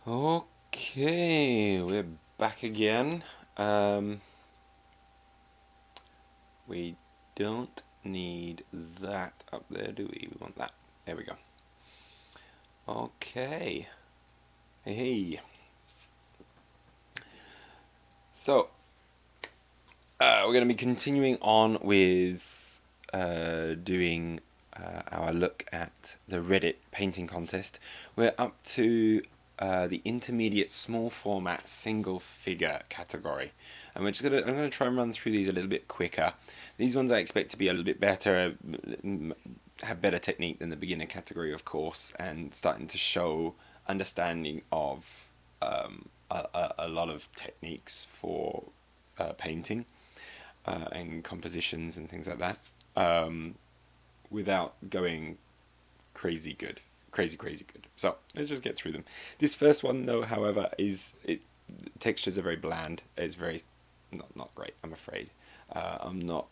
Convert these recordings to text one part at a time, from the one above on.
Okay, we're back again. We don't need that up there, do we? We want that. There we go. Okay. Hey. So, we're going to be continuing on with doing our look at the Reddit painting contest. We're up to the intermediate small format single figure category, and I'm gonna try and run through these a little bit quicker. These ones I expect to be a little bit better, have better technique than the beginner category, of course, and starting to show understanding of a lot of techniques for painting and compositions and things like that, without going crazy good, crazy good. So let's just get through them. This first one, though, however, textures are very bland. It's very not great, I'm afraid. I'm not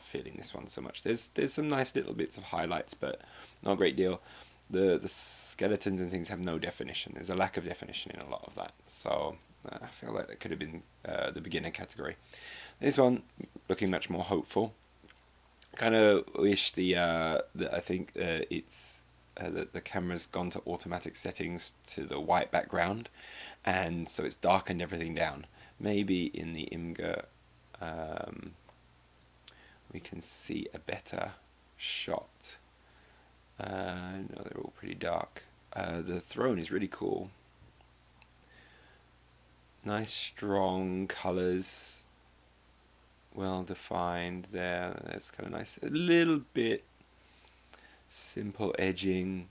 feeling this one so much. There's some nice little bits of highlights, but not a great deal. The skeletons and things have no definition. There's a lack of definition in a lot of that. So I feel like that could have been the beginner category. This one looking much more hopeful. Kind of wish I think it's the camera's gone to automatic settings to the white background, and so it's darkened everything down. Maybe in the Imgur we can see a better shot. No, they're all pretty dark. The throne is really cool. Nice strong colours. Well defined there. That's kind of nice. A little bit simple edging.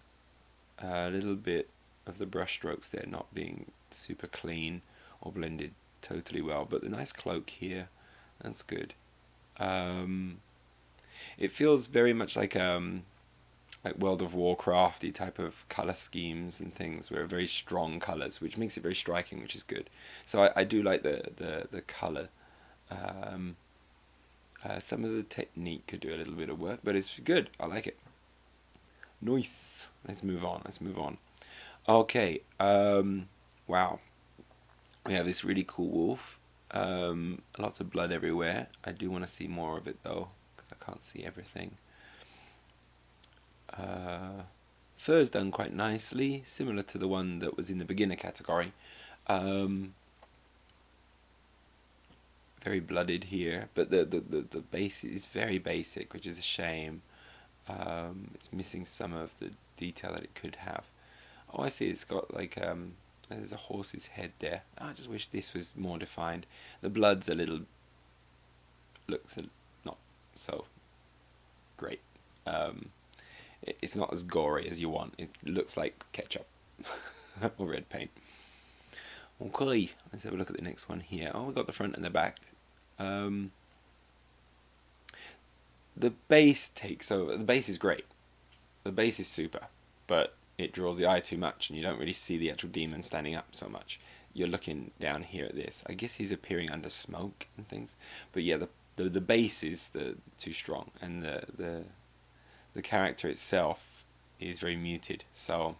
A little bit of the brush strokes there not being super clean or blended totally well. But the nice cloak here. That's good. It feels very much like World of Warcrafty type of color schemes and things, where very strong colors, which makes it very striking, which is good. So I do like the color. Some of the technique could do a little bit of work, but it's good. I like it. Nice. Let's move on. Okay. Wow. We have this really cool wolf. Lots of blood everywhere. I do want to see more of it though, because I can't see everything. Fur's done quite nicely, similar to the one that was in the beginner category. Very blooded here, but the base is very basic, which is a shame. It's missing some of the detail that it could have. Oh, I see, it's got like there's a horse's head there. I just wish this was more defined. The blood's looks not so great. It's not as gory as you want. It looks like ketchup or red paint. Okay, let's have a look at the next one here. Oh, we've got the front and the back. The base takes over. The base is great. The base is super, but it draws the eye too much, and you don't really see the actual demon standing up so much. You're looking down here at this. I guess he's appearing under smoke and things, but yeah, the base is too strong, and the character itself is very muted. So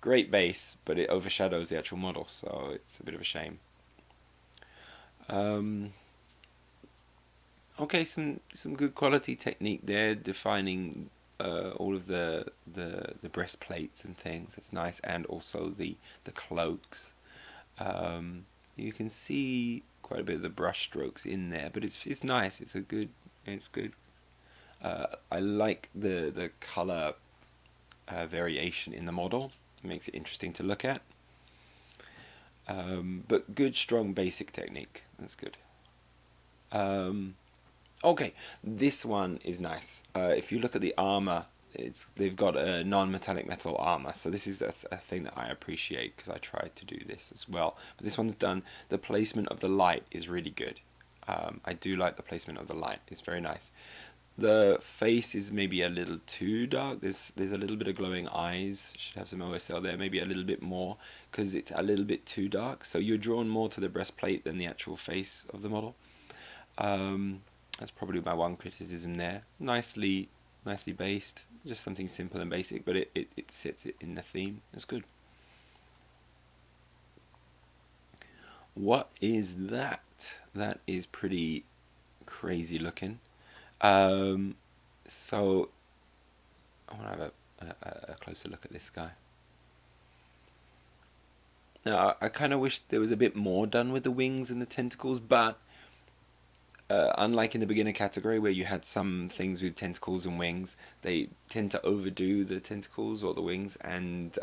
great base, but it overshadows the actual model, so it's a bit of a shame. Okay, some good quality technique there, defining all of the breastplates and things. That's nice, and also the cloaks. You can see quite a bit of the brush strokes in there, but it's nice. It's good. I like the color variation in the model. It makes it interesting to look at. But good, strong, basic technique. That's good. Okay, this one is nice. If you look at the armor, they've got a non-metallic metal armor, so this is a thing that I appreciate, because I tried to do this as well. But this one's done. The placement of the light is really good. I do like the placement of the light. It's very nice. The face is maybe a little too dark. There's a little bit of glowing eyes. Should have some OSL there, maybe a little bit more, because it's a little bit too dark. So you're drawn more to the breastplate than the actual face of the model. That's probably my one criticism there. Nicely based, just something simple and basic, but it sets it in the theme. It's good. what is that? That is pretty crazy looking. Um, so I want to have a closer look at this guy. Now, I kind of wish there was a bit more done with the wings and the tentacles, but unlike in the beginner category where you had some things with tentacles and wings, they tend to overdo the tentacles or the wings, and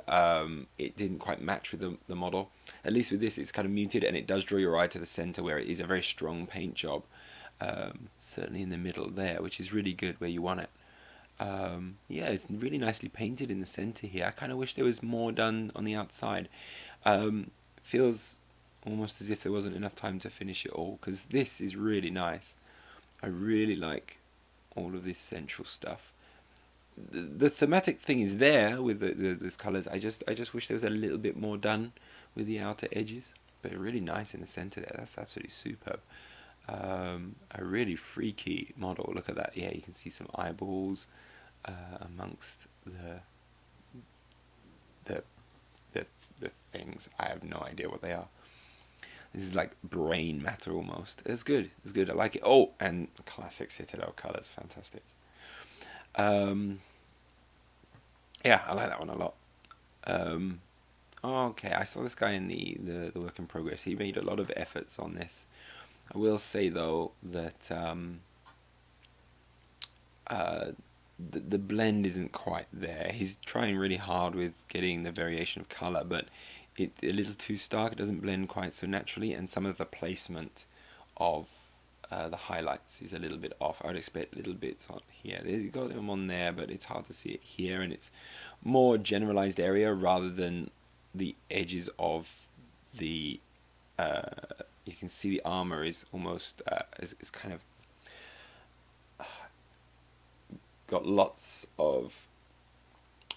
it didn't quite match with the model. At least with this, it's kind of muted, and it does draw your eye to the center where it is a very strong paint job. Certainly in the middle there, which is really good where you want it. Yeah, it's really nicely painted in the center here. I kind of wish there was more done on the outside. Feels almost as if there wasn't enough time to finish it all, because this is really nice. I really like all of this central stuff. The thematic thing is there with those colors. I just wish there was a little bit more done with the outer edges, but really nice in the center there. That's absolutely superb. A really freaky model. Look at that. Yeah, you can see some eyeballs amongst the the things. I have no idea what they are. This is like brain matter almost. It's good. It's good. I like it. Oh, and classic Citadel colors. Fantastic. Yeah, I like that one a lot. Okay, I saw this guy in the work in progress. He made a lot of efforts on this. I will say though that the blend isn't quite there. He's trying really hard with getting the variation of color, but it's a little too stark. It doesn't blend quite so naturally, and some of the placement of the highlights is a little bit off. I would expect little bits on here. They've got them on there, but it's hard to see it here, and it's more generalized area rather than the edges of the. You can see the armor is almost is kind of got lots of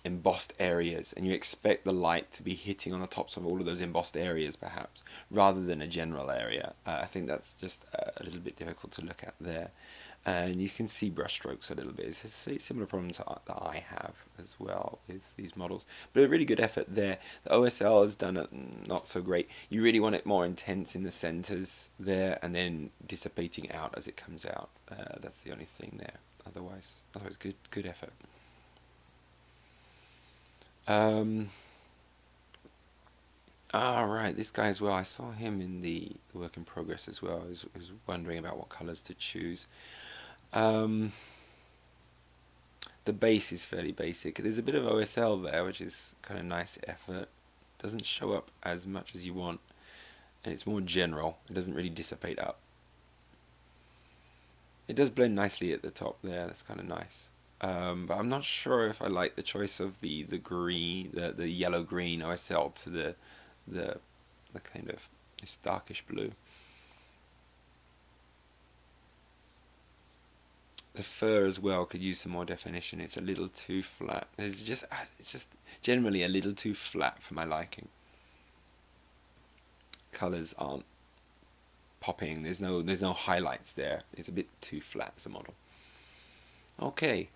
embossed areas, and you expect the light to be hitting on the tops of all of those embossed areas perhaps rather than a general area. I think that's just a little bit difficult to look at there, and you can see brushstrokes a little bit. It's a similar problem that I have as well with these models, but a really good effort there. The OSL has done it not so great. You really want it more intense in the centers there and then dissipating out as it comes out. That's the only thing there. Otherwise good effort. Right, this guy as well. I saw him in the work in progress as well. I was wondering about what colors to choose. The base is fairly basic. There's a bit of OSL there, which is kind of nice effort. Doesn't show up as much as you want, and it's more general. It doesn't really dissipate up. It does blend nicely at the top there. That's kind of nice. But I'm not sure if I like the choice of the green, the yellow green OSL to the kind of this darkish blue. The fur as well could use some more definition. It's a little too flat. It's just generally a little too flat for my liking. Colors aren't popping. There's no highlights there. It's a bit too flat as a model. Okay.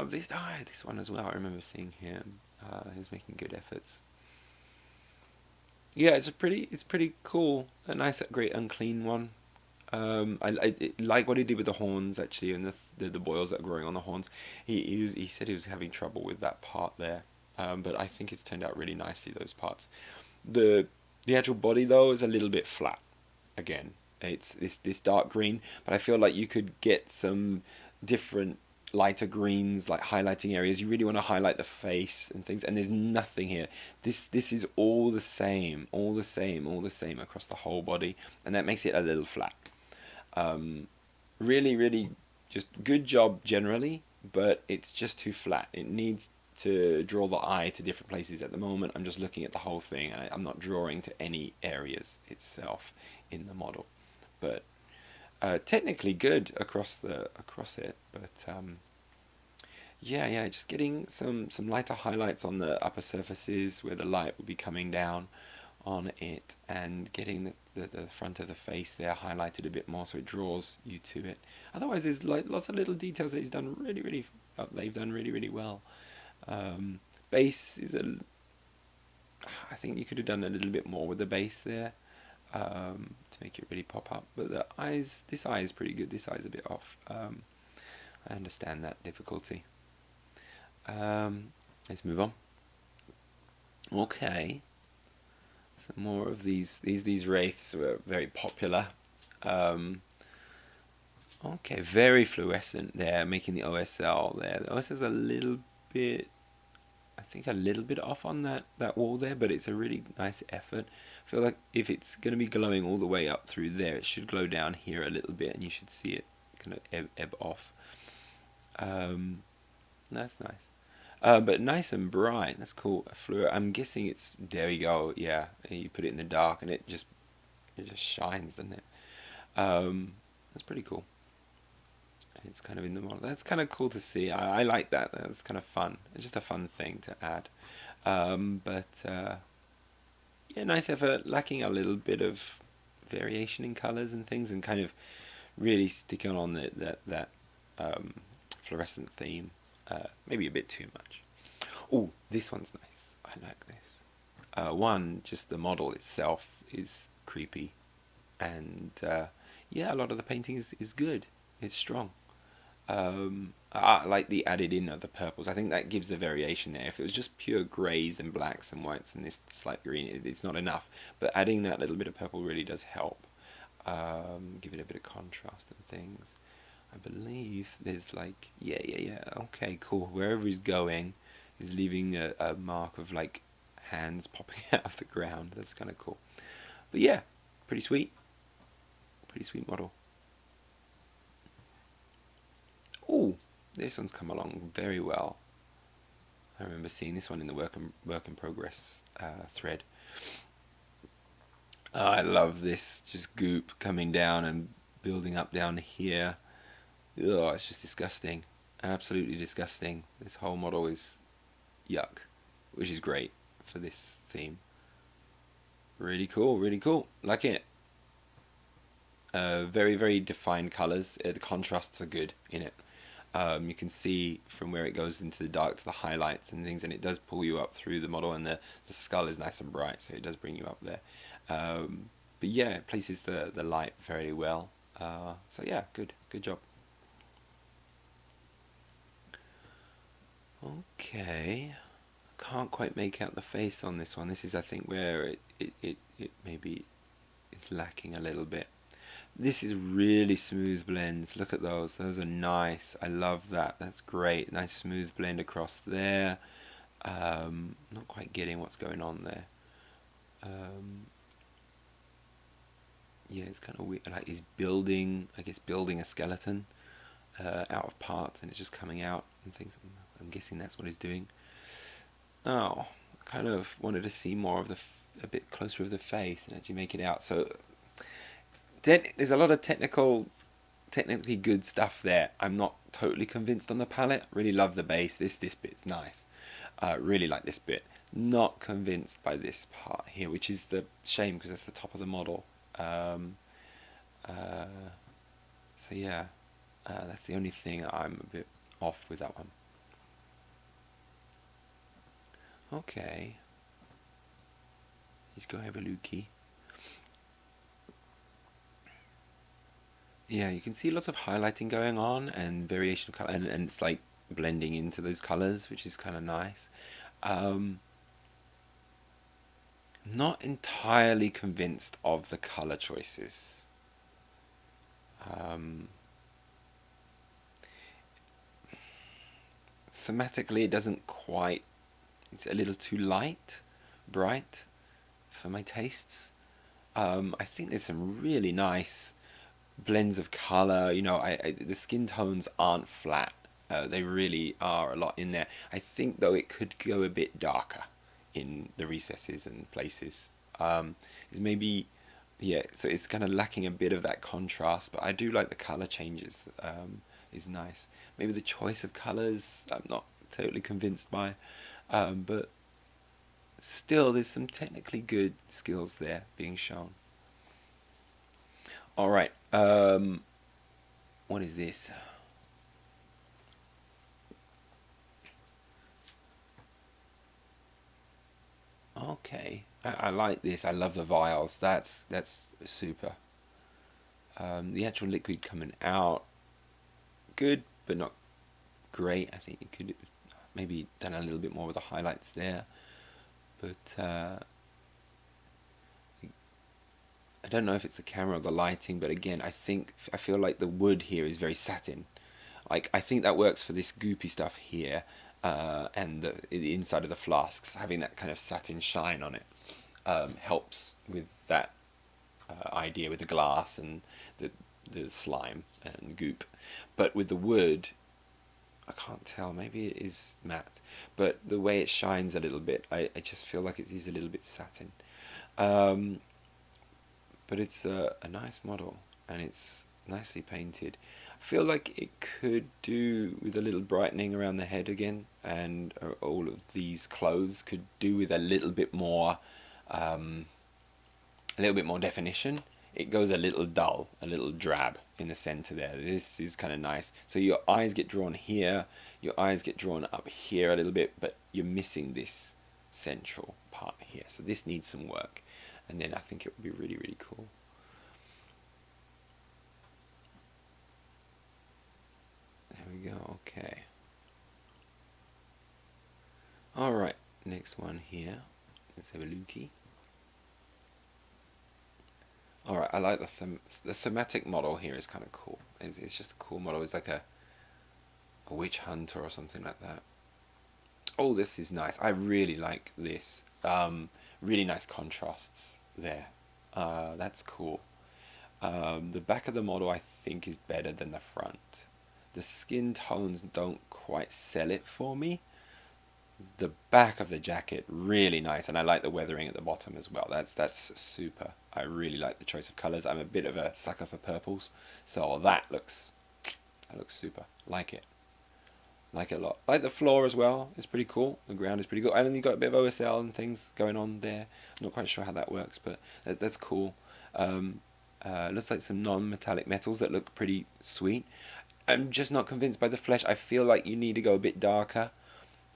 This one as well. I remember seeing him. He's making good efforts. Yeah, it's pretty cool. A nice, great, unclean one. I like what he did with the horns actually, and the boils that are growing on the horns. He said he was having trouble with that part there, but I think it's turned out really nicely, those parts. The actual body though is a little bit flat. Again, it's this dark green, but I feel like you could get some different lighter greens, like highlighting areas. You really want to highlight the face and things, and there's nothing here. This is all the same across the whole body, and that makes it a little flat. Really just good job generally, but it's just too flat. It needs to draw the eye to different places. At the moment I'm just looking at the whole thing, and I'm not drawing to any areas itself in the model, but technically good across it, but yeah, just getting some lighter highlights on the upper surfaces where the light will be coming down on it, and getting the front of the face there highlighted a bit more so it draws you to it. Otherwise, there's like lots of little details that he's done they've done really well. Base is I think you could have done a little bit more with the base there. to make it really pop up. But the eyes, this eye is pretty good. This eye is a bit off. I understand that difficulty. Let's move on. Okay. Some more of these wraiths were very popular. Okay, very fluorescent there, making the OSL there. The OSL is a little bit, I think a little bit off on that wall there, but it's a really nice effort. I feel like if it's going to be glowing all the way up through there, it should glow down here a little bit, and you should see it kind of ebb off. That's nice. But nice and bright. That's cool. I'm guessing it's, there you go. Yeah, you put it in the dark, and it just shines, doesn't it? That's pretty cool. It's kind of in the model. That's kind of cool to see. I like that. That's kind of fun. It's just a fun thing to add. Yeah, nice effort. Lacking a little bit of variation in colors and things, and kind of really sticking on that fluorescent theme. Maybe a bit too much. Oh, this one's nice. I like this. One, just the model itself is creepy, and yeah, a lot of the painting is good. It's strong. I like the added in of the purples. I think that gives the variation there. If it was just pure greys and blacks and whites and this slight green, it's not enough. But adding that little bit of purple really does help. Give it a bit of contrast and things. I believe there's like, yeah. Okay, cool. Wherever he's going, he's leaving a mark of like hands popping out of the ground. That's kind of cool. But yeah, pretty sweet. Pretty sweet model. Oh, this one's come along very well. I remember seeing this one in the work in progress thread. I love this, just goop coming down and building up down here. Oh, it's just disgusting. Absolutely disgusting. This whole model is yuck, which is great for this theme. Really cool, really cool. Like it. Very, very defined colors. The contrasts are good in it. You can see from where it goes into the dark to the highlights and things, and it does pull you up through the model, and the skull is nice and bright, so it does bring you up there. But yeah, it places the light very well. So yeah, good job. Okay, can't quite make out the face on this one. This is, I think, where it maybe is lacking a little bit. This is really smooth blends. Look at those. Those are nice. I love that. That's great. Nice smooth blend across there. Not quite getting what's going on there. Yeah, it's kind of weird. Like he's building, I guess, building a skeleton out of parts, and it's just coming out and things. I'm guessing that's what he's doing. Oh, I kind of wanted to see more of a bit closer of the face and actually make it out. So there's a lot of technically good stuff there. I'm not totally convinced on the palette. Really love the base. This bit's nice. Really like this bit. Not convinced by this part here, which is the shame because that's the top of the model. So yeah, that's the only thing I'm a bit off with that one. Okay. He's going over Lukey. Yeah, you can see lots of highlighting going on and variation of color, and it's like blending into those colors, which is kind of nice. Not entirely convinced of the color choices. Thematically, it doesn't quite. It's a little too bright for my tastes. I think there's some really nice blends of color. You know, the skin tones aren't flat. They really are a lot in there. I think though it could go a bit darker in the recesses and places. Is maybe, yeah. So it's kind of lacking a bit of that contrast, but I do like the color changes. Is nice. Maybe the choice of colors I'm not totally convinced by, but still there's some technically good skills there being shown. All right. What is this? Okay. I like this. I love the vials. That's super. The actual liquid coming out, good, but not great. I think you could have maybe done a little bit more with the highlights there. But I don't know if it's the camera or the lighting, but again, I feel like the wood here is very satin. Like, I think that works for this goopy stuff here, and the inside of the flasks, having that kind of satin shine on it helps with that idea with the glass and the slime and goop. But with the wood, I can't tell. Maybe it is matte, but the way it shines a little bit, I just feel like it is a little bit satin. Um, but it's a nice model and it's nicely painted. I feel like it could do with a little brightening around the head again, and all of these clothes could do with um, a little bit more definition. It goes a little dull, a little drab in the center there. This is kind of nice. So your eyes get drawn here, your eyes get drawn up here a little bit, but you're missing this central part here. So this needs some work, and then I think it would be really, really cool. There we go, okay. Alright, next one here. Let's have a looky. Alright, I like the thematic model here is kind of cool. It's just a cool model. It's like a witch hunter or something like that. Oh, this is nice. I really like this. Really nice contrasts there. That's cool. The back of the model I think is better than the front. The skin tones don't quite sell it for me. The back of the jacket really nice, and I like the weathering at the bottom as well. That's super. I really like the choice of colors. I'm a bit of a sucker for purples, so that looks super. Like it a lot. Like the floor as well. It's pretty cool. The ground is pretty cool, and then you got a bit of OSL and things going on there. I'm not quite sure how that works, but that's cool. Looks like some non-metallic metals that look pretty sweet. I'm just not convinced by the flesh. I feel like you need to go a bit darker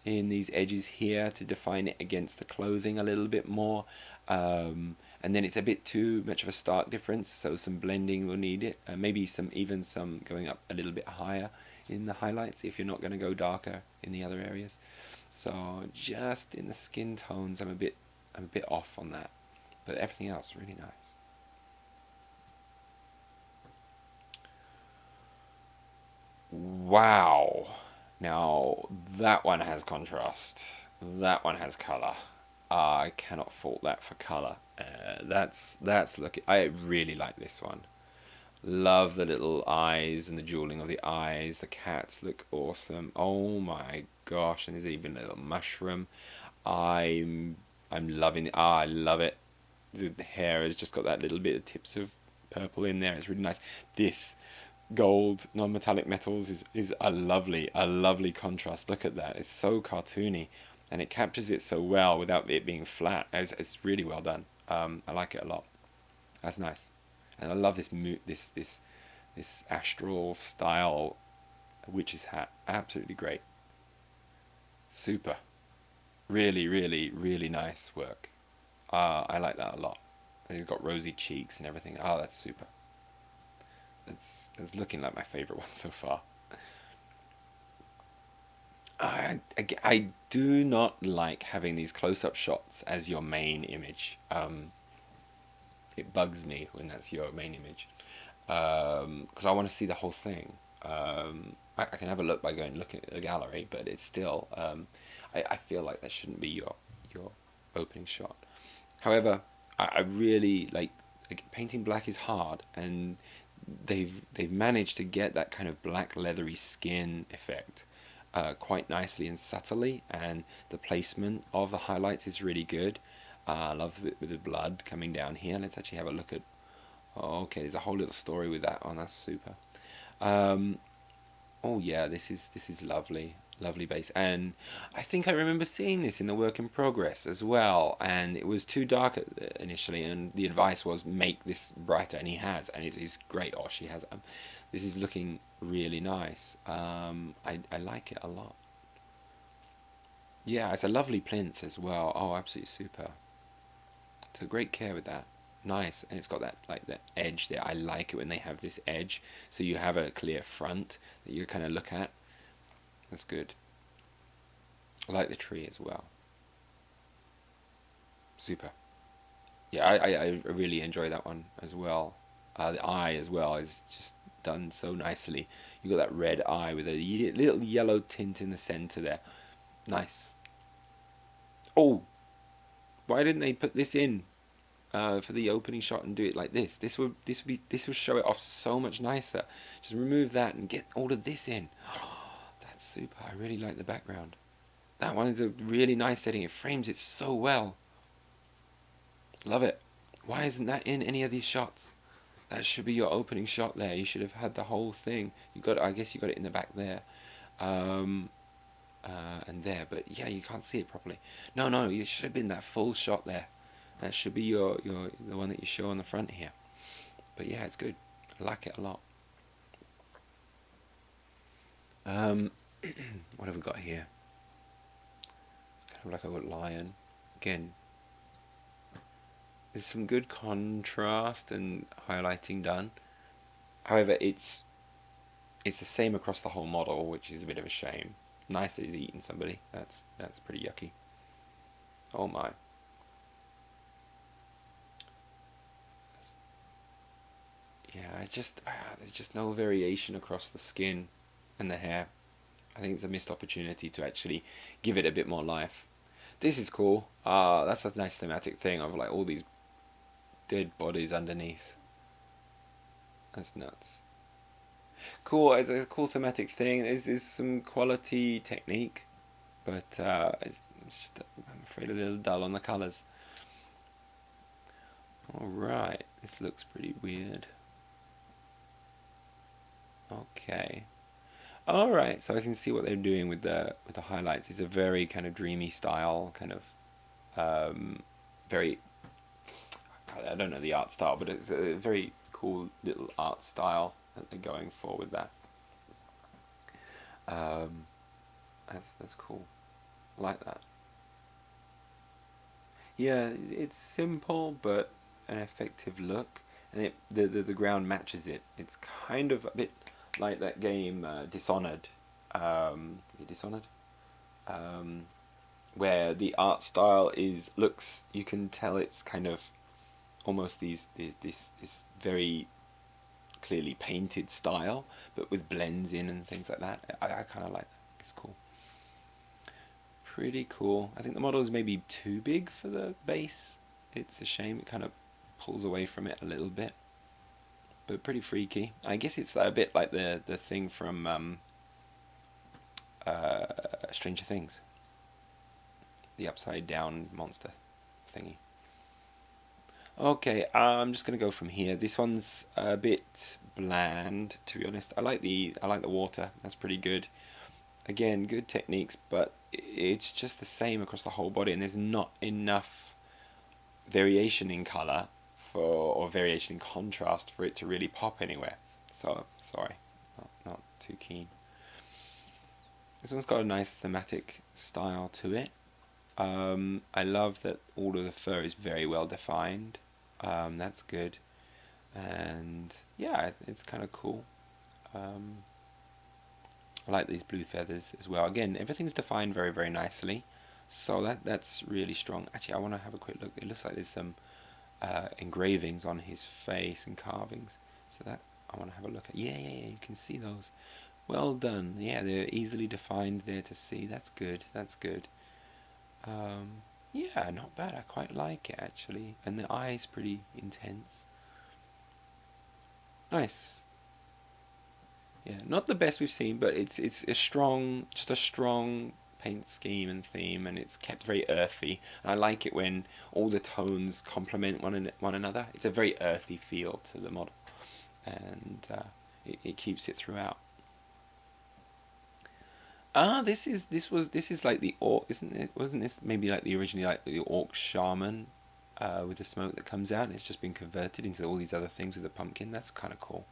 in these edges here to define it against the clothing a little bit more, and then it's a bit too much of a stark difference, so some blending will need it, maybe some going up a little bit higher in the highlights if you're not going to go darker in the other areas. So just in the skin tones I'm a bit off on that, but everything else really nice. Wow. Now, that one has contrast. That one has color. I cannot fault that for color. That's looking. I really like this one. Love the little eyes and the jeweling of the eyes. The cats look awesome. Oh my gosh! And there's even a little mushroom. I'm I'm loving it. Ah, I love it. The hair has just got that little bit of tips of purple in there. It's really nice. This gold non-metallic metals is a lovely contrast. Look at that. It's so cartoony, and it captures it so well without it being flat. It's really well done. I like it a lot. That's nice, and I love this astral style witch's hat. Absolutely great. Super. Really, really, really nice work. I like that a lot. And he's got rosy cheeks and everything. Oh, that's super. It's looking like my favorite one so far. I do not like having these close-up shots as your main image. It bugs me when that's your main image, because I want to see the whole thing. I can have a look by going looking at the gallery, but it's still. I feel like that shouldn't be your opening shot. However, I really like painting black is hard, and they've managed to get that kind of black leathery skin effect quite nicely and subtly, and the placement of the highlights is really good. I love it with the blood coming down here. Let's actually have a look at. Oh, okay, there's a whole little story with that one. That's super. Um, oh yeah, this is lovely, lovely base, and I think I remember seeing this in the work in progress as well. And it was too dark initially, and the advice was make this brighter, and he has, and it is great. Or she has. This is looking really nice. I like it a lot. Yeah, it's a lovely plinth as well. Oh, absolutely super. So great care with that. Nice. And it's got that like that edge there. I like it when they have this edge, so you have a clear front that you kind of look at. That's good. I like the tree as well. Super. Yeah, I really enjoy that one as well. The eye as well is just done so nicely. You got that red eye with a little yellow tint in the center there. Nice. Oh, why didn't they put this in for the opening shot and do it like this? This would show it off so much nicer. Just remove that and get all of this in. That's super. I really like the background. That one is a really nice setting. It frames it so well. Love it. Why isn't that in any of these shots? That should be your opening shot there. You should have had the whole thing. You got, I guess you got it in the back there, and there. But yeah, you can't see it properly. No, no, it should have been that full shot there. That should be the one that you show on the front here. But yeah, it's good. I like it a lot. What have we got here? It's kind of like a lion. Again, there's some good contrast and highlighting done. However, it's the same across the whole model, which is a bit of a shame. Nice that he's eating somebody. That's pretty yucky. Oh my. Yeah, there's just no variation across the skin and the hair. I think it's a missed opportunity to actually give it a bit more life. This is cool. That's a nice thematic thing of like all these dead bodies underneath. That's nuts. Cool. It's a cool thematic thing. There's some quality technique, but it's just, I'm afraid, a little dull on the colours. Alright, this looks pretty weird. Okay. Alright, so I can see what they're doing with the highlights. It's a very kind of dreamy style, kind of very, I don't know the art style, but it's a very cool little art style that they're going for with that. That's cool. I like that. Yeah, it's simple but an effective look, and the ground matches it. It's kind of a bit like that game Dishonored. Is it Dishonored? Where the art style looks. You can tell it's kind of almost this very clearly painted style, but with blends in and things like that. I kind of like that. It's cool. Pretty cool. I think the model is maybe too big for the base. It's a shame. It kind of pulls away from it a little bit, but pretty freaky. I guess it's a bit like the thing from Stranger Things, the upside down monster thingy. Okay, I'm just gonna go from here. This one's a bit bland, to be honest. I like the water. That's pretty good. Again, good techniques, but it's just the same across the whole body, and there's not enough variation in color or variation in contrast for it to really pop anywhere. So sorry, not too keen. This one's got a nice thematic style to it. I love that all of the fur is very well defined. That's good, and yeah, it's kind of cool. I like these blue feathers as well. Again, everything's defined very, very nicely, so that's really strong. Actually, I want to have a quick look. It looks like there's some engravings on his face and carvings, so that I want to have a look at. Yeah, you can see those. Well done. Yeah, they're easily defined there to see. That's good. That's good. Yeah, not bad. I quite like it actually, and the eye's pretty intense. Nice. Yeah, not the best we've seen, but it's a strong, just a strong paint scheme and theme, and it's kept very earthy. And I like it when all the tones complement one another. It's a very earthy feel to the model, and it keeps it throughout. This is like the orc, isn't it? Wasn't this maybe like the originally like the orc shaman, with the smoke that comes out, and it's just been converted into all these other things with the pumpkin. That's kind of cool.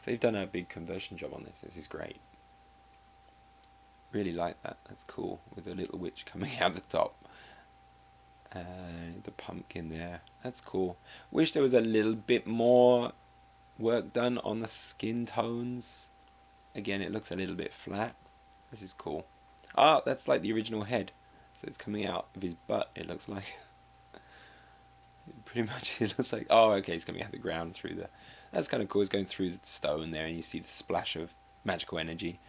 They've done a big conversion job on this. This is great. Really like that. That's cool, with a little witch coming out the top. The pumpkin there. That's cool. Wish there was a little bit more work done on the skin tones. Again, it looks a little bit flat. This is cool. Ah, that's like the original head. So it's coming out of his butt, it looks like. Pretty much it looks like, oh, okay, it's coming out of the ground through the... That's kind of cool. It's going through the stone there, and you see the splash of magical energy.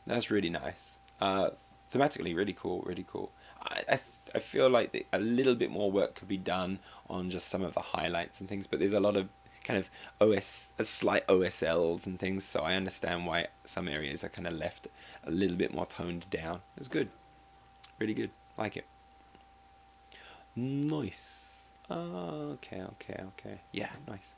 That's really nice. Thematically, really cool, really cool. I feel like a little bit more work could be done on just some of the highlights and things, but there's a lot of kind of slight OSLs and things, so I understand why some areas are kind of left a little bit more toned down. It's good. Really good. Like it. Nice. Okay. Yeah, nice.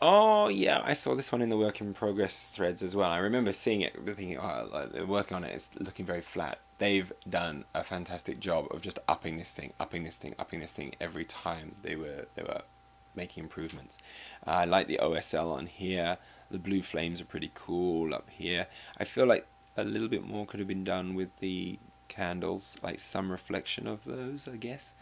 Oh yeah, I saw this one in the work in progress threads as well. I remember seeing it, thinking, oh, like, they're working on it. It's looking very flat. They've done a fantastic job of just upping this thing every time they were making improvements. I like the OSL on here. The blue flames are pretty cool up here. I feel like a little bit more could have been done with the candles, like some reflection of those, I guess.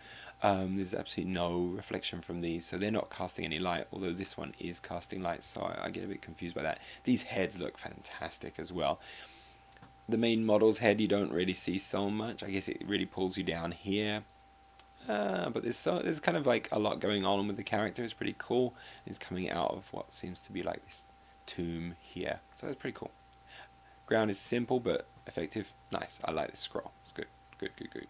There's absolutely no reflection from these, so they're not casting any light, although this one is casting light, so I get a bit confused by that. These heads look fantastic as well. The main model's head you don't really see so much. I guess it really pulls you down here. But there's kind of like a lot going on with the character. It's pretty cool. It's coming out of what seems to be like this tomb here, so that's pretty cool. Ground is simple but effective. Nice. I like this scroll. It's good. Good.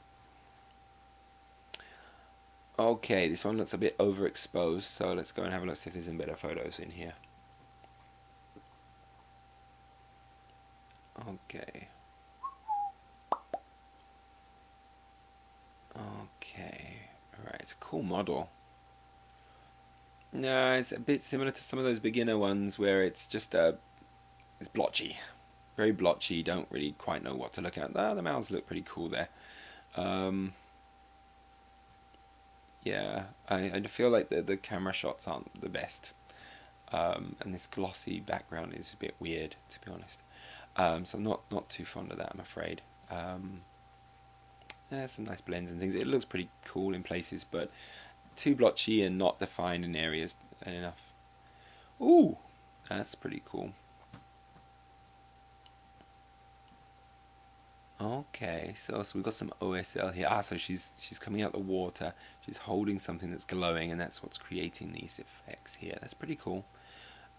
Okay, this one looks a bit overexposed, so let's go and have a look, see if there's some better photos in here. Okay. Alright, it's a cool model. No, it's a bit similar to some of those beginner ones where it's just it's blotchy. Very blotchy, don't really quite know what to look at. The mouths look pretty cool there. Yeah, I feel like the camera shots aren't the best. And this glossy background is a bit weird, to be honest. So I'm not too fond of that, I'm afraid. There's some nice blends and things. It looks pretty cool in places, but too blotchy and not defined in areas enough. Ooh, that's pretty cool. Okay, so we've got some OSL here. So she's coming out the water. She's holding something that's glowing, and that's what's creating these effects here. That's pretty cool.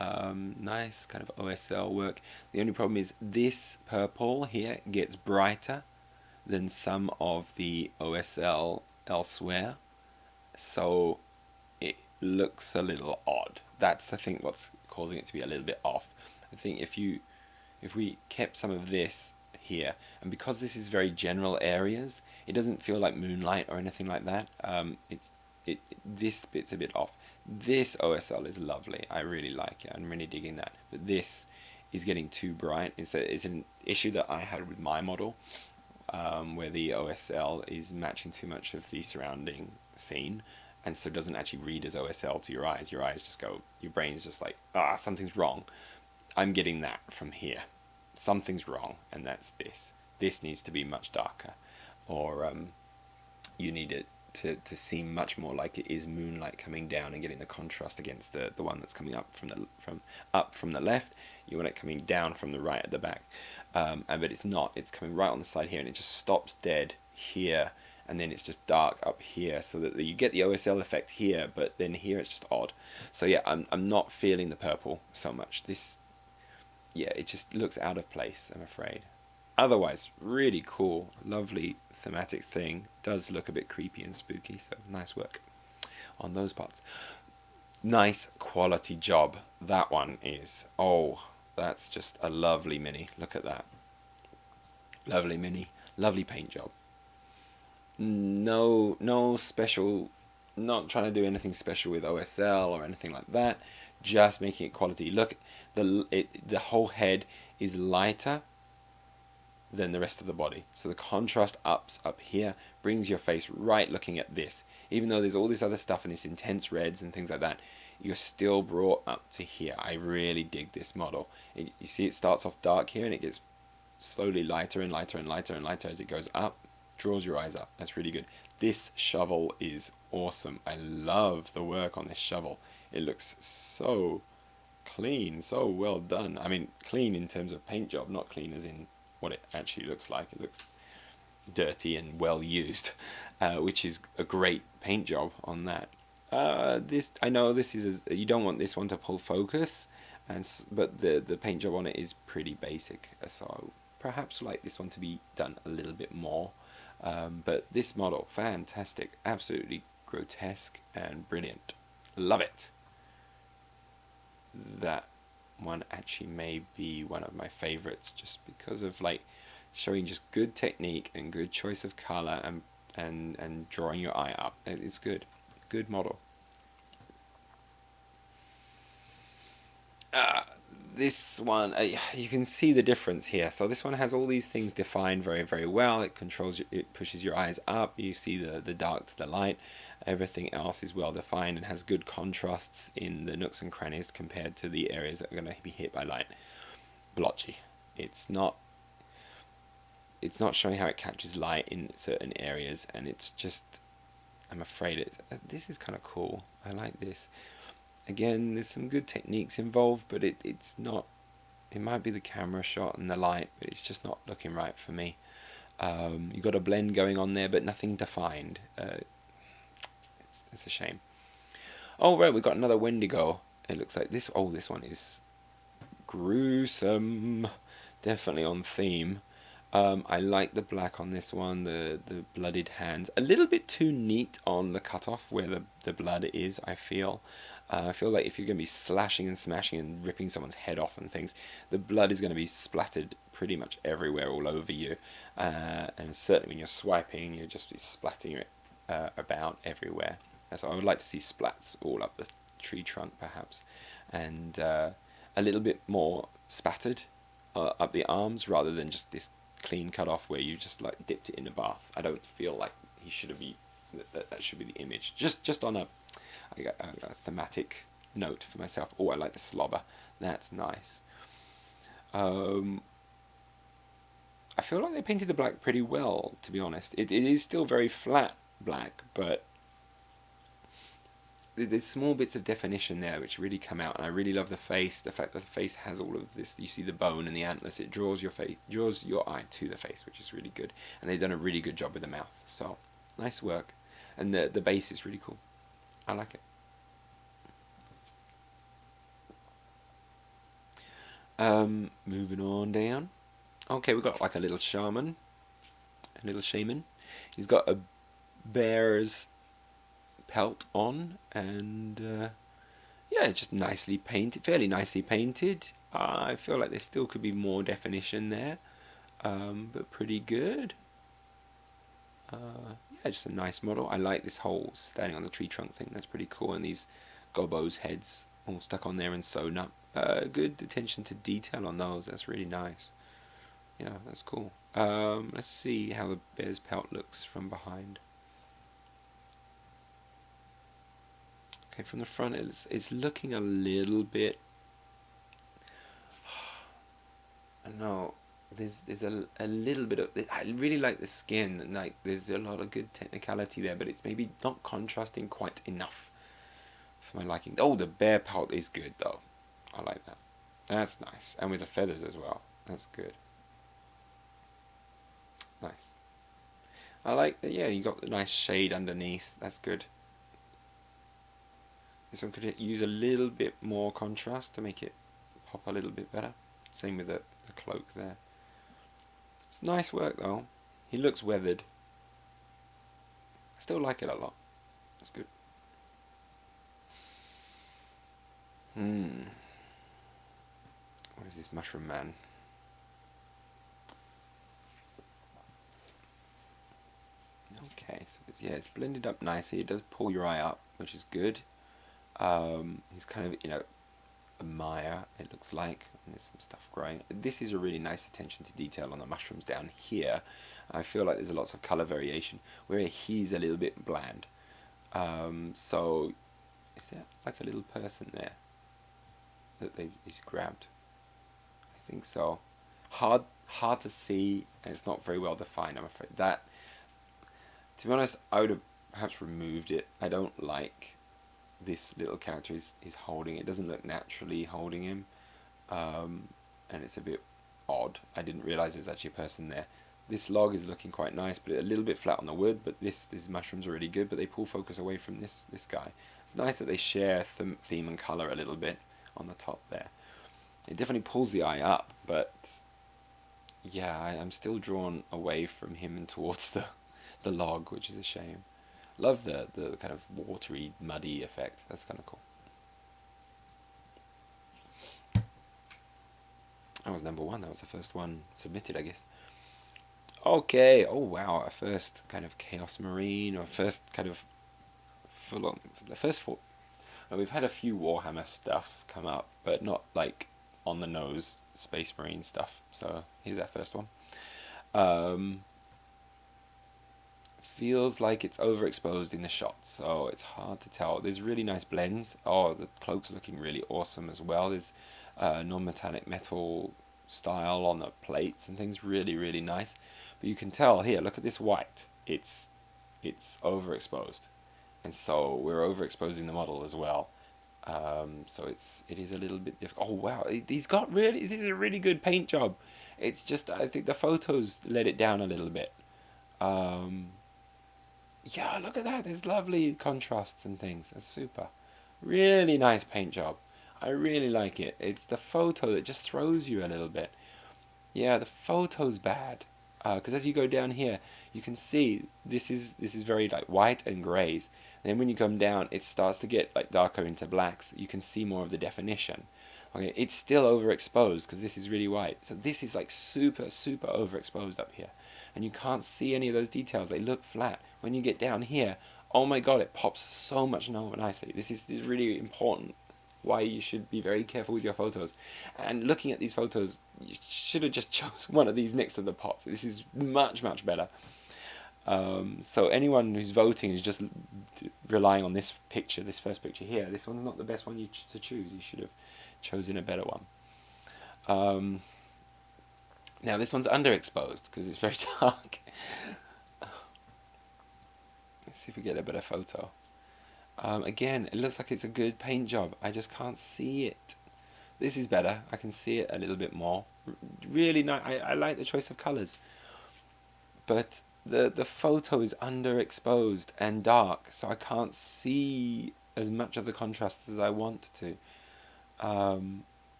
Nice kind of OSL work. The only problem is this purple here gets brighter than some of the OSL elsewhere, so it looks a little odd. That's the thing what's causing it to be a little bit off. I think if we kept some of this here, and because this is very general areas, it doesn't feel like moonlight or anything like that. This bit's a bit off. This OSL is lovely. I really like it. I'm really digging that. But this is getting too bright. It's an issue that I had with my model, where the OSL is matching too much of the surrounding scene, and so it doesn't actually read as OSL to your eyes. Your eyes just go, your brain's just like, something's wrong. I'm getting that from here. Something's wrong, and that's this. This needs to be much darker, or you need it to seem much more like it is moonlight coming down and getting the contrast against the one that's coming up from the left. You want it coming down from the right at the back, but it's not. It's coming right on the side here, and it just stops dead here, and then it's just dark up here, so that you get the OSL effect here, but then here it's just odd. So yeah, I'm not feeling the purple so much. Yeah, it just looks out of place, I'm afraid. Otherwise, really cool, lovely thematic thing. Does look a bit creepy and spooky, so nice work on those parts. Nice quality job. That one is. Oh, that's just a lovely mini. Look at that. Lovely mini. Lovely paint job. No special, not trying to do anything special with OSL or anything like that. Just making it quality. Look, the whole head is lighter than the rest of the body, so the contrast ups up here, brings your face right looking at this. Even though there's all this other stuff and this intense reds and things like that, you're still brought up to here. I really dig this model. You see, it starts off dark here and it gets slowly lighter and lighter and lighter and lighter as it goes up. draws your eyes up. That's really good. This shovel is awesome. I love the work on this shovel. It looks so clean, so well done. I mean, clean in terms of paint job, not clean as in what it actually looks like. It looks dirty and well used, which is a great paint job on that. This, I know this is you don't want this one to pull focus, but the paint job on it is pretty basic, so perhaps like this one to be done a little bit more. But this model, fantastic, absolutely grotesque and brilliant. Love it. That one actually may be one of my favorites, just because of like showing just good technique and good choice of color and drawing your eye up. It's good model. This one, you can see the difference here. So this one has all these things defined very, very well. It controls, it pushes your eyes up. You see the dark to the light. Everything else is well defined and has good contrasts in the nooks and crannies compared to the areas that are going to be hit by light. Blotchy. It's not showing how it catches light in certain areas, and it's just, I'm afraid this is kind of cool. I like this. Again, there's some good techniques involved, but it's not, it might be the camera shot and the light, but it's just not looking right for me. You've got a blend going on there, but nothing defined. It's a shame. Oh, right, we've got another Wendigo. It looks like this. Oh, this one is gruesome. Definitely on theme. I like the black on this one, the blooded hands. A little bit too neat on the cutoff where the blood is, I feel. I feel like if you're going to be slashing and smashing and ripping someone's head off and things, the blood is going to be splattered pretty much everywhere all over you. And certainly when you're swiping, you'll just be splatting it about everywhere. So I would like to see splats all up the tree trunk perhaps. And a little bit more spattered up the arms rather than just this clean cut off where you just like dipped it in a bath. I don't feel like he should have that should be the image. Just on a thematic note for myself. Oh, I like the slobber. That's nice. I feel like they painted the black pretty well, to be honest. It is still very flat black, but there's small bits of definition there which really come out, and I really love the face. The fact that the face has all of this, you see the bone and the antlers, it draws your eye to the face, which is really good. And they've done a really good job with the mouth, so nice work. And the base is really cool. I like it. Moving on down. Okay, we've got like a little shaman. He's got a bear's pelt on, and yeah, it's just nicely painted, fairly nicely painted. I feel like there still could be more definition there, but pretty good. Yeah, just a nice model. I like this whole standing on the tree trunk thing. That's pretty cool. And these gobos' heads all stuck on there and sewn up. Good attention to detail on those. That's really nice. Yeah, that's cool. Let's see how the bear's pelt looks from behind. Okay, from the front, it's looking a little bit. I don't know. There's a little bit of, I really like the skin, and like there's a lot of good technicality there, but it's maybe not contrasting quite enough for my liking. Oh, the bear pelt is good though. I like that. That's nice, and with the feathers as well. That's good. Nice. I like that. Yeah, you got the nice shade underneath. That's good. This one could use a little bit more contrast to make it pop a little bit better. Same with the cloak there. It's nice work though. He looks weathered. I still like it a lot. That's good. What is this mushroom man? Okay, so it's blended up nicely. It does pull your eye up, which is good. He's kind of, a mire, it looks like, and there's some stuff growing. This is a really nice attention to detail on the mushrooms down here. I feel like there's lots of colour variation, where he's a little bit bland. So, is there like a little person there that he's grabbed? I think so. Hard to see, and it's not very well defined, I'm afraid. To be honest, I would have perhaps removed it. I don't like this little character is holding. It doesn't look naturally holding him, and it's a bit odd. I didn't realise there's actually a person there. This log is looking quite nice, but a little bit flat on the wood. But these mushrooms are really good, but they pull focus away from this guy. It's nice that they share theme and colour a little bit on the top there. It definitely pulls the eye up, but yeah, I'm still drawn away from him and towards the log, which is a shame. Love the kind of watery, muddy effect. That's kind of cool. That was number one. That was the first one submitted, I guess. Okay. Oh wow, a first kind of Chaos Marine, or first kind of full on. The first four. Well, we've had a few Warhammer stuff come up, but not like on the nose Space Marine stuff. So here's our first one. Feels like it's overexposed in the shots, so it's hard to tell. There's really nice blends. Oh, the cloak's looking really awesome as well. There's non-metallic metal style on the plates and things, really nice. But you can tell here, look at this white. It's overexposed, and so we're overexposing the model as well. So it is a little bit difficult. Oh wow, this is a really good paint job. It's just, I think the photos let it down a little bit. Yeah, look at that. There's lovely contrasts and things. That's super. Really nice paint job. I really like it. It's the photo that just throws you a little bit. Yeah, the photo's bad. Because as you go down here, you can see this is very like white and greys. Then when you come down, it starts to get like darker into blacks. You can see more of the definition. Okay, it's still overexposed because this is really white. So this is like super overexposed up here. And you can't see any of those details. They look flat. When you get down here, oh my god, it pops so much more nicely. This is really important. Why you should be very careful with your photos. And looking at these photos, you should have just chosen one of these next to the pots. This is much better. So anyone who's voting is just relying on this picture, this first picture here. This one's not the best one to choose. You should have chosen a better one. Now this one's underexposed because it's very dark. Let's see if we get a better photo. Again, it looks like it's a good paint job. I just can't see it. This is better. I can see it a little bit more. Really nice. I like the choice of colours. But the photo is underexposed and dark, so I can't see as much of the contrast as I want to.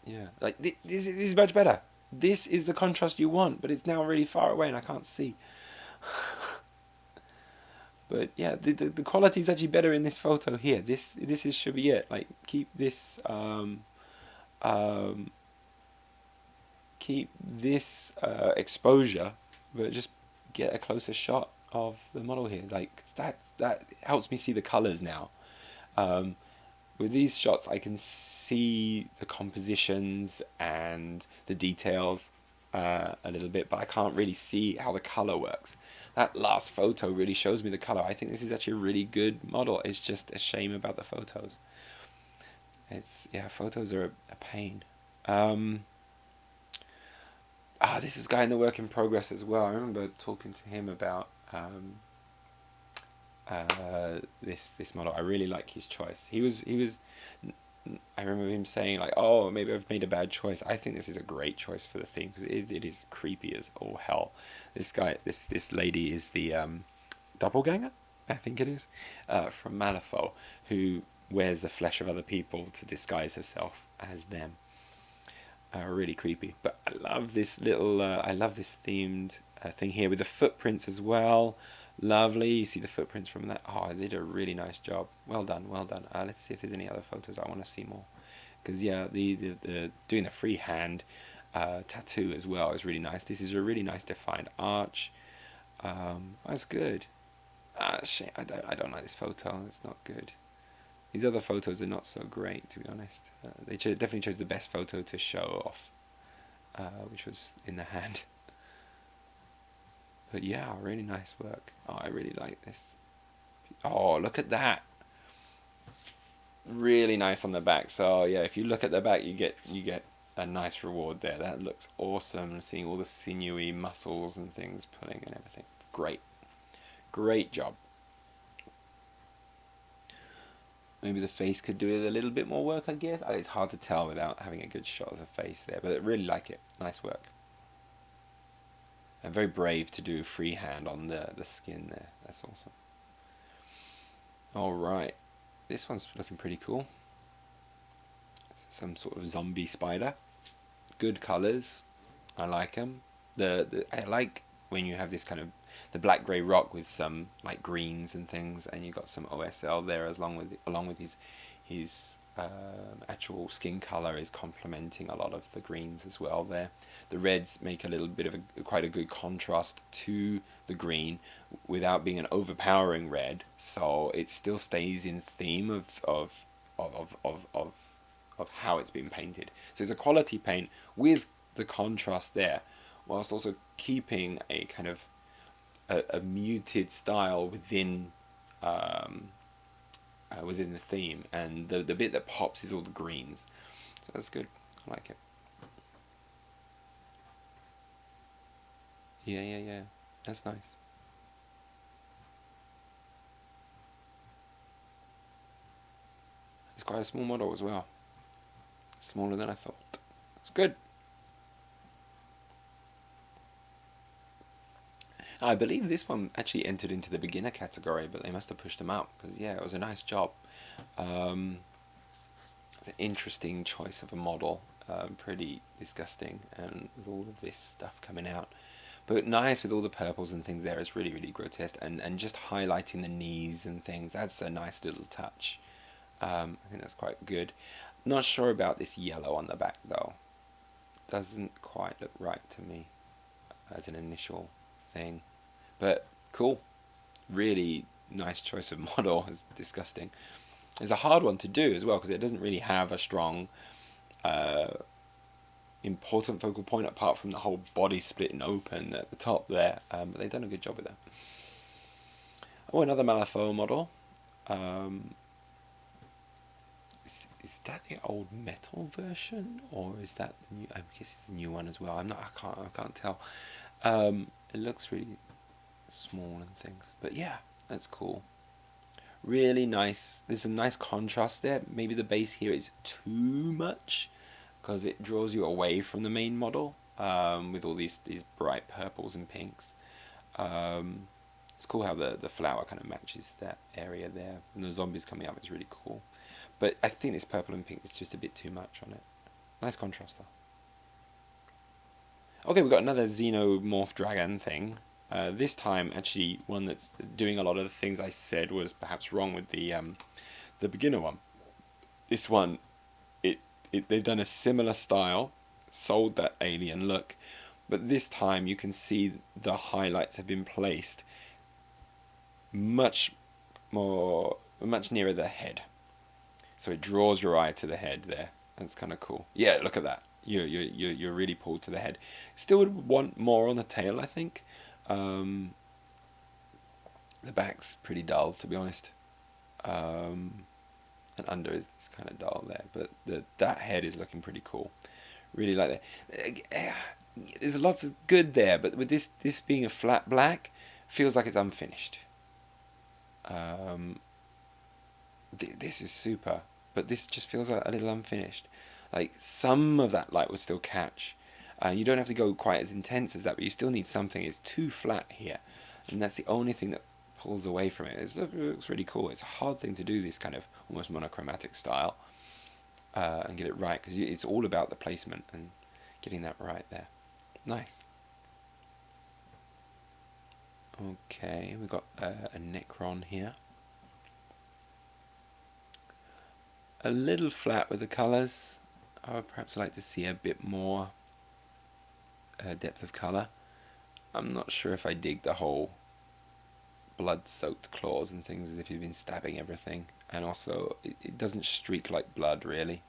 Yeah, like this is much better. This is the contrast you want, but it's now really far away and I can't see. But yeah, the quality is actually better in this photo here. This should be it. Like keep this exposure, but just get a closer shot of the model here. Like that helps me see the colors now. With these shots, I can see the compositions and the details a little bit, but I can't really see how the color works. That last photo really shows me the color. I think this is actually a really good model. It's just a shame about the photos. Photos are a pain. This is guy in the work in progress as well. I remember talking to him about this model. I really like his choice. He was I remember him saying like, oh, maybe I've made a bad choice. I think this is a great choice for the theme because it is creepy as all hell. This guy, this lady is the doppelganger, I think it is, from Malifaux, who wears the flesh of other people to disguise herself as them. Really creepy. But I love this little, I love this themed thing here with the footprints as well. Lovely. You see the footprints from that. Oh, they did a really nice job. Well done. Let's see if there's any other photos. I want to see more. Because yeah, the doing the freehand tattoo as well is really nice. This is a really nice defined arch. That's good. Shit, I don't like this photo. It's not good. These other photos are not so great, to be honest. They definitely chose the best photo to show off, which was in the hand. But yeah, really nice work. Oh, I really like this. Oh, look at that. Really nice on the back. So yeah, if you look at the back, you get a nice reward there. That looks awesome. Seeing all the sinewy muscles and things pulling and everything. great. Great job. Maybe the face could do it a little bit more work, I guess. It's hard to tell without having a good shot of the face there, but I really like it. Nice work. And very brave to do freehand on the skin there. That's awesome. Alright. This one's looking pretty cool. Some sort of zombie spider. Good colours. I like them. I like when you have this kind of the black grey rock with some like greens and things, and you got some OSL there along with his actual skin color is complementing a lot of the greens as well there. The reds make a little bit of quite a good contrast to the green without being an overpowering red, so it still stays in theme of how it's been painted. So it's a quality paint with the contrast there, whilst also keeping a kind of a muted style within within the theme, and the bit that pops is all the greens. So that's good. I like it. Yeah. That's nice. It's quite a small model as well. Smaller than I thought. It's good. I believe this one actually entered into the beginner category, but they must have pushed them out because yeah, it was a nice job. It's an interesting choice of a model, pretty disgusting, and with all of this stuff coming out, but nice with all the purples and things there. It's really, really grotesque, and just highlighting the knees and things. That's a nice little touch. I think that's quite good. Not sure about this yellow on the back though. Doesn't quite look right to me as an initial thing, but cool. Really nice choice of model. It's disgusting. It's a hard one to do as well because it doesn't really have a strong important focal point apart from the whole body splitting open at the top there, but they've done a good job with that. Oh, another Malifaux model. Is that the old metal version, or is that the new? I guess it's the new one as well. I can't tell. It looks really small and things, but yeah, that's cool. Really nice. There's a nice contrast there. Maybe the base here is too much because it draws you away from the main model with all these bright purples and pinks. It's cool how the flower kind of matches that area there, and the zombies coming up is really cool. But I think this purple and pink is just a bit too much on it. Nice contrast though. Okay, we've got another Xenomorph Dragon thing. This time, actually, one that's doing a lot of the things I said was perhaps wrong with the beginner one. This one, they've done a similar style, sold that alien look, but this time you can see the highlights have been placed much nearer the head. So it draws your eye to the head there. That's kind of cool. Yeah, look at that. You're really pulled to the head. Still would want more on the tail, I think. The back's pretty dull, to be honest. And under is kind of dull there, but that head is looking pretty cool. Really like that. There's lots of good there, but with this being a flat black, feels like it's unfinished. This is super, but this just feels a little unfinished. Like some of that light would still catch. You don't have to go quite as intense as that, but you still need something. It's too flat here, and that's the only thing that pulls away from it. It looks really cool. It's a hard thing to do this kind of almost monochromatic style and get it right, because it's all about the placement and getting that right there. Nice. Okay, we've got a Necron here. A little flat with the colours. I would perhaps like to see a bit more depth of colour. I'm not sure if I dig the whole blood-soaked claws and things as if you've been stabbing everything. And also, it doesn't streak like blood, really.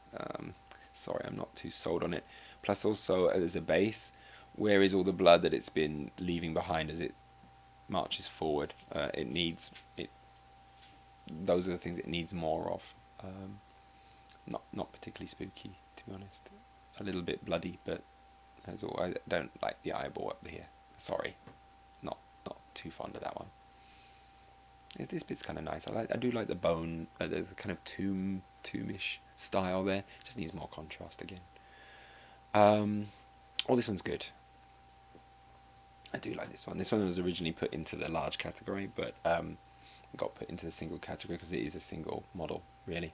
Sorry, I'm not too sold on it. Plus also, as a base, where is all the blood that it's been leaving behind as it marches forward? Those are the things it needs more of. Not particularly spooky, to be honest. A little bit bloody, but that's all. I don't like the eyeball up here. Sorry, not too fond of that one. This bit's kind of nice. I do like the bone, the kind of tombish style there. Just needs more contrast again. Oh, this one's good. I do like this one. This one was originally put into the large category, but got put into the single category because it is a single model, really.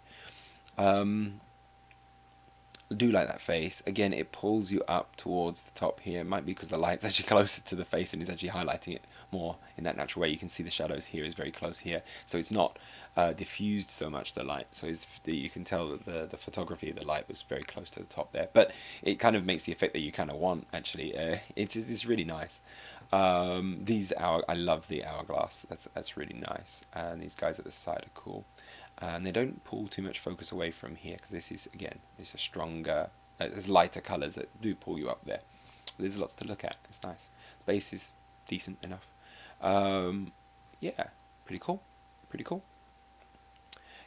I do like that face. Again, it pulls you up towards the top here. It might be because the light's actually closer to the face and is actually highlighting it more in that natural way. You can see the shadows here is very close here, so it's not diffused so much, the light. So you can tell that the photography of the light was very close to the top there, but it kind of makes the effect that you kind of want, actually. It's really nice. I love the hourglass. That's really nice. And these guys at the side are cool. And they don't pull too much focus away from here because this is, again, it's a stronger, there's lighter colours that do pull you up there. There's lots to look at. It's nice. The base is decent enough. Yeah, pretty cool. Pretty cool.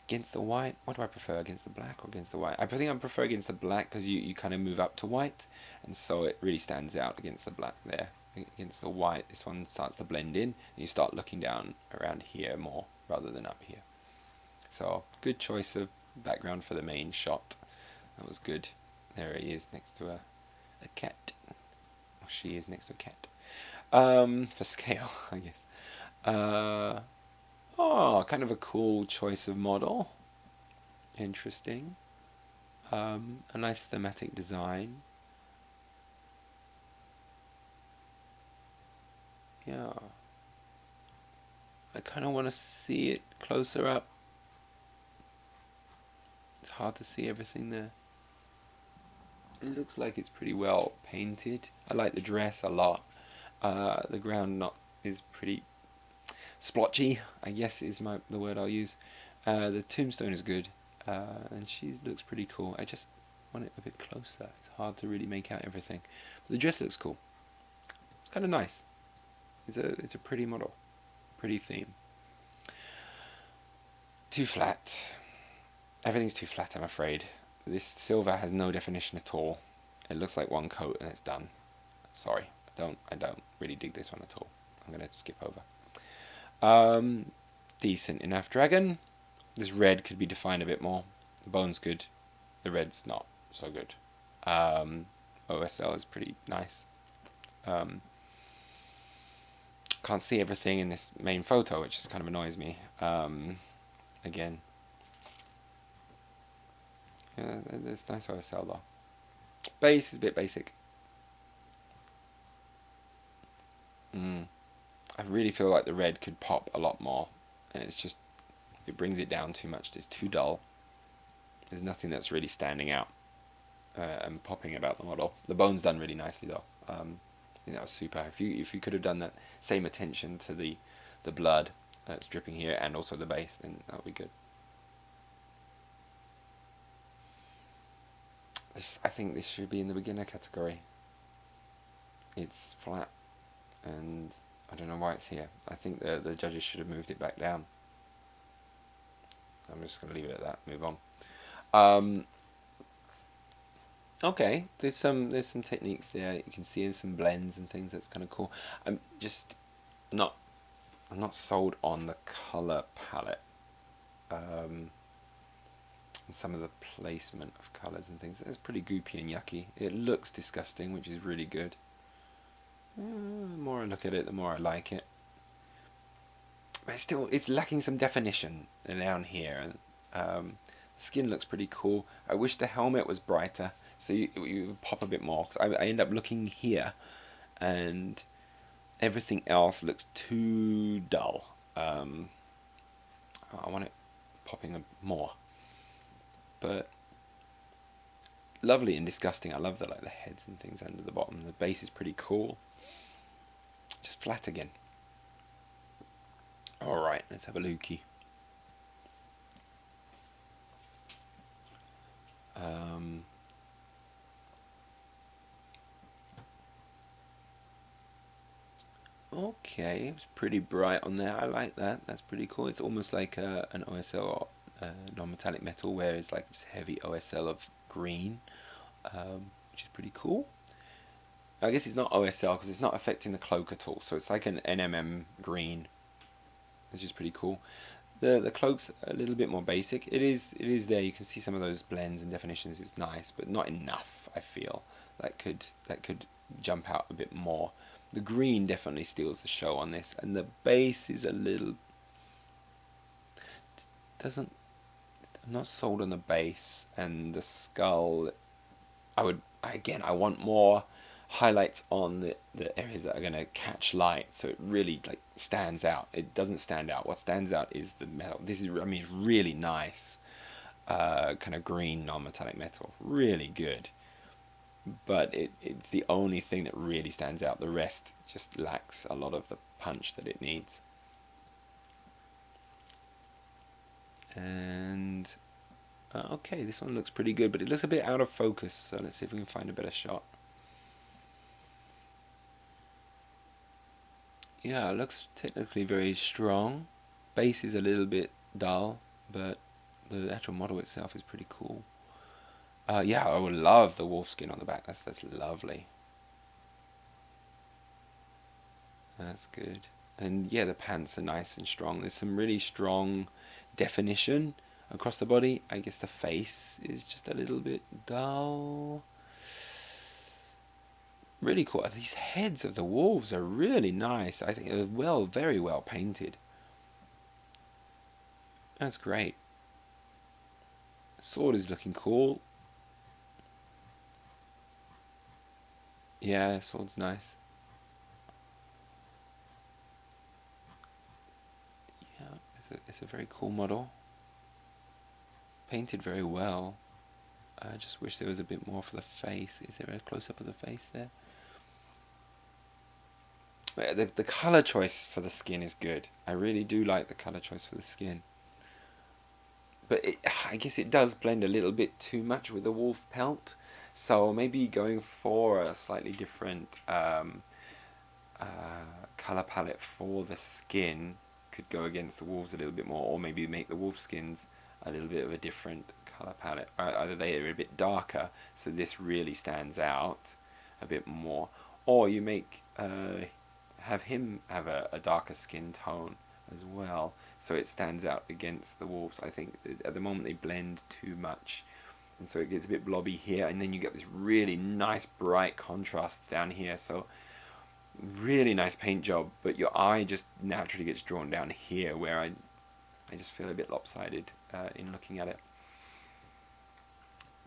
Against the white, what do I prefer, against the black or against the white? I think I prefer against the black because you kind of move up to white, and so it really stands out against the black there. Against the white, this one starts to blend in, and you start looking down around here more rather than up here. So, good choice of background for the main shot. That was good. There he is next to a cat. Or she is next to a cat. For scale, I guess. Oh, kind of a cool choice of model. Interesting. A nice thematic design. Yeah. I kind of want to see it closer up. It's hard to see everything there. It looks like it's pretty well painted. I like the dress a lot. The ground is pretty splotchy, I guess is the word I'll use. The tombstone is good, and she looks pretty cool. I just want it a bit closer. It's hard to really make out everything. But the dress looks cool. It's kind of nice. It's a pretty model, pretty theme. Too flat. Everything's too flat, I'm afraid. This silver has no definition at all. It looks like one coat and it's done. Sorry, I don't really dig this one at all. I'm gonna skip over. Decent enough dragon. This red could be defined a bit more. The bone's good. The red's not so good. OSL is pretty nice. Can't see everything in this main photo, which just kind of annoys me. Again. Yeah, it's nice OSL though. Base is a bit basic. I really feel like the red could pop a lot more. And it brings it down too much. It's too dull. There's nothing that's really standing out and popping about the model. The bone's done really nicely though. I think that was super. If you could have done that same attention to the blood that's dripping here and also the base, then that would be good. I think this should be in the beginner category. It's flat, and I don't know why it's here. I think the judges should have moved it back down. I'm just going to leave it at that. Move on. Okay, there's some techniques there. You can see in some blends and things. That's kind of cool. I'm not sold on the color palette. And some of the placement of colours and things. It's pretty goopy and yucky. It looks disgusting, which is really good. The more I look at it, the more I like it. But it's lacking some definition down here. And the skin looks pretty cool. I wish the helmet was brighter, so you pop a bit more. I end up looking here, and everything else looks too dull. I want it popping more. But lovely and disgusting. I love the heads and things under the bottom. The base is pretty cool. Just flat again. Alright, let's have a lookie. Okay, it's pretty bright on there. I like that. That's pretty cool. It's almost like an OSL or non-metallic metal, where it's like just heavy OSL of green, which is pretty cool. I guess it's not OSL because it's not affecting the cloak at all. So it's like an NMM green, which is pretty cool. The cloak's a little bit more basic. It is there. You can see some of those blends and definitions. It's nice, but not enough. I feel that could jump out a bit more. The green definitely steals the show on this, and the base is a little doesn't. I'm not sold on the base and the skull. I want more highlights on the areas that are going to catch light so it really like stands out. It doesn't stand out. What stands out is the metal. This is, I mean, it's really nice, kind of green non-metallic metal, really good, but it's the only thing that really stands out. The rest just lacks a lot of the punch that it needs. And okay, this one looks pretty good, but it looks a bit out of focus, so let's see if we can find a better shot. Yeah, it looks technically very strong. Base is a little bit dull, but the actual model itself is pretty cool. Yeah, I would love the wolf skin on the back. That's lovely. That's good. And yeah, the pants are nice and strong. There's some really strong definition across the body. I guess the face is just a little bit dull. Really cool. These heads of the wolves are really nice. I think they're very well painted. That's great. Sword is looking cool. Yeah, sword's nice. Yeah, it's a very cool model. Painted very well. I just wish there was a bit more for the face. Is there a close-up of the face there? The color choice for the skin is good. I really do like the color choice for the skin. But I guess it does blend a little bit too much with the wolf pelt. So maybe going for a slightly different color palette for the skin could go against the wolves a little bit more, or maybe make the wolf skins a little bit of a different color palette. Either they are a bit darker, so this really stands out a bit more, or you make have him have a darker skin tone as well, so it stands out against the wolves. I think at the moment they blend too much, and so it gets a bit blobby here, and then you get this really nice bright contrast down here. So really nice paint job, but your eye just naturally gets drawn down here, where I just feel a bit lopsided in looking at it.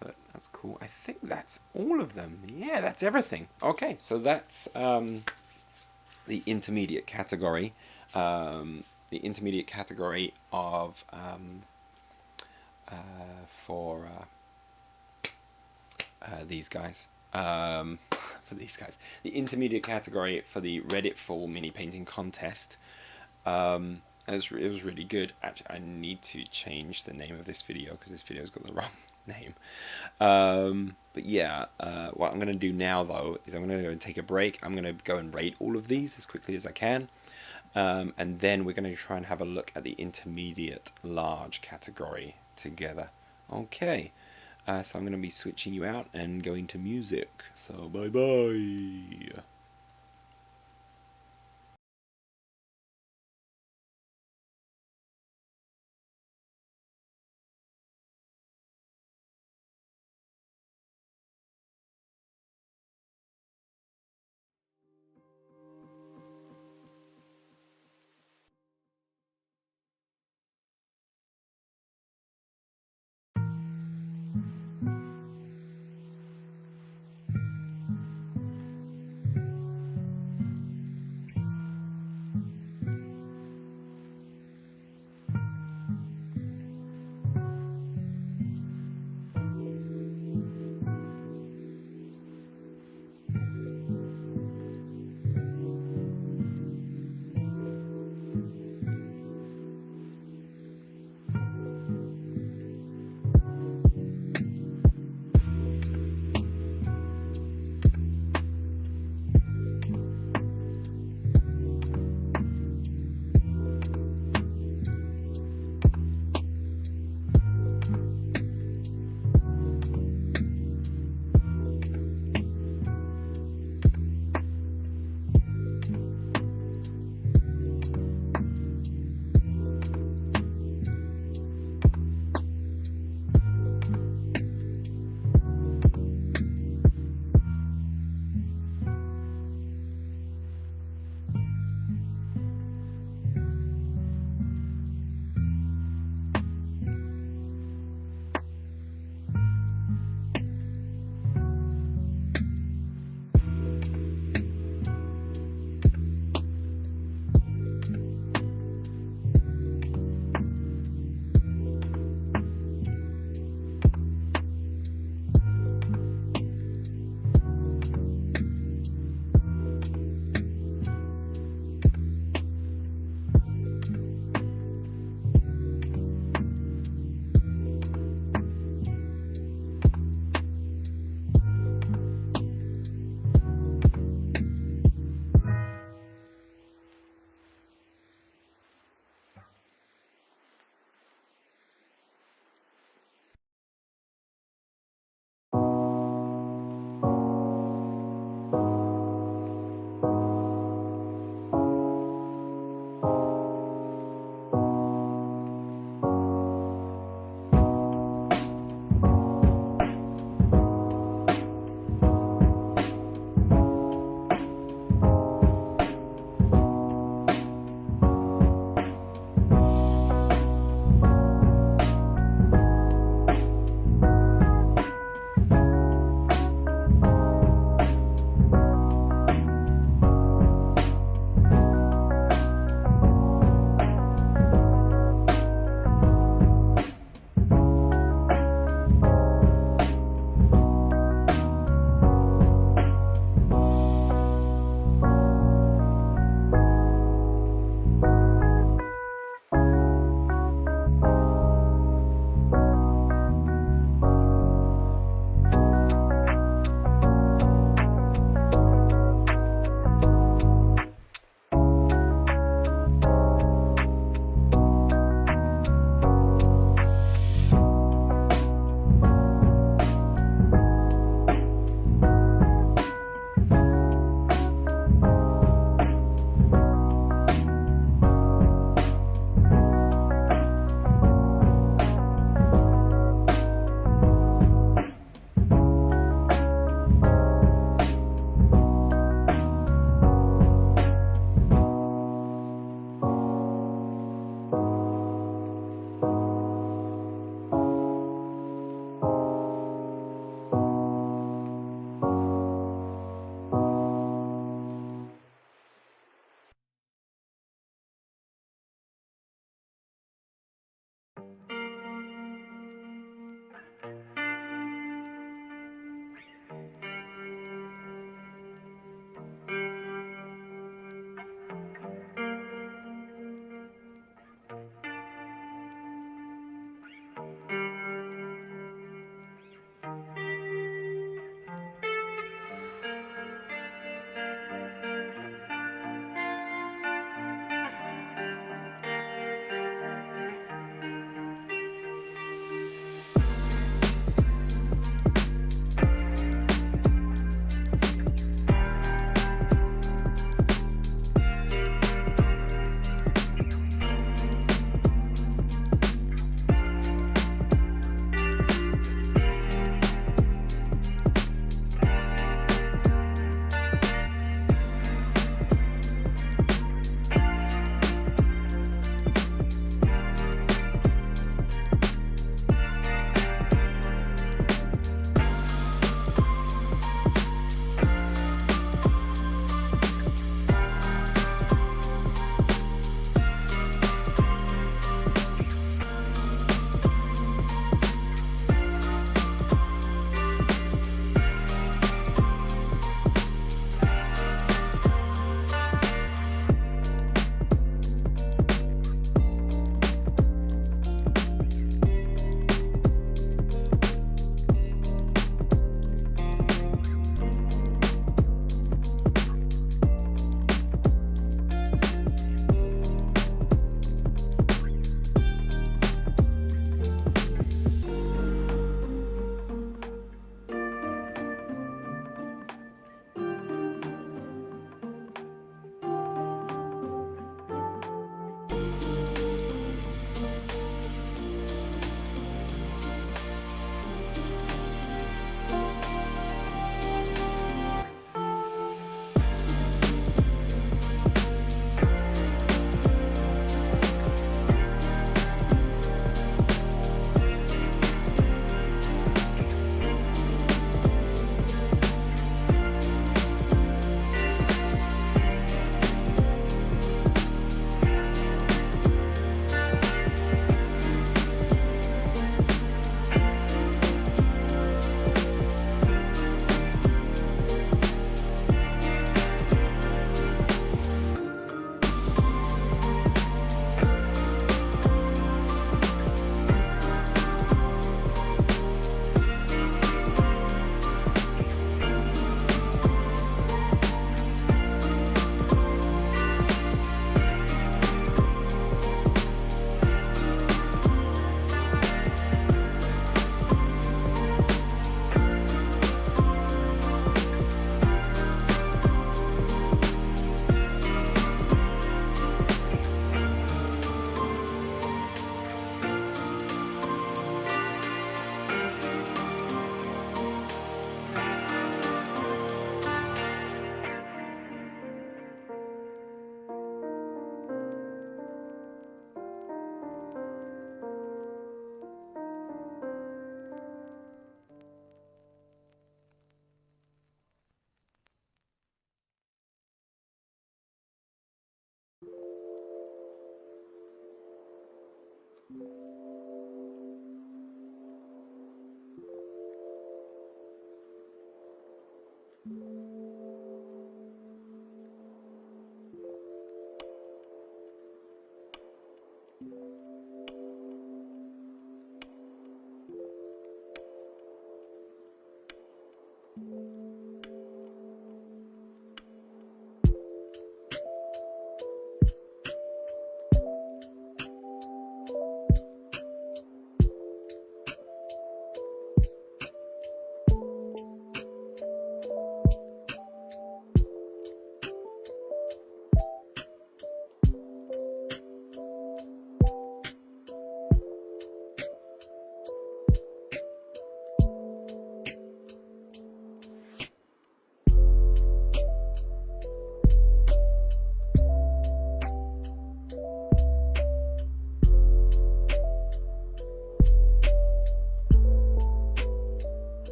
But that's cool. I think that's all of them. Yeah, that's everything. Okay, so that's the intermediate category. The intermediate category of for these guys. For these guys, the intermediate category for the Reddit Fall Mini Painting Contest. It was really good. Actually, I need to change the name of this video because this video's got the wrong name. But yeah, what I'm going to do now though is I'm going to go and take a break. I'm going to go and rate all of these as quickly as I can. And then we're going to try and have a look at the intermediate large category together. Okay. So I'm going to be switching you out and going to music. So bye bye.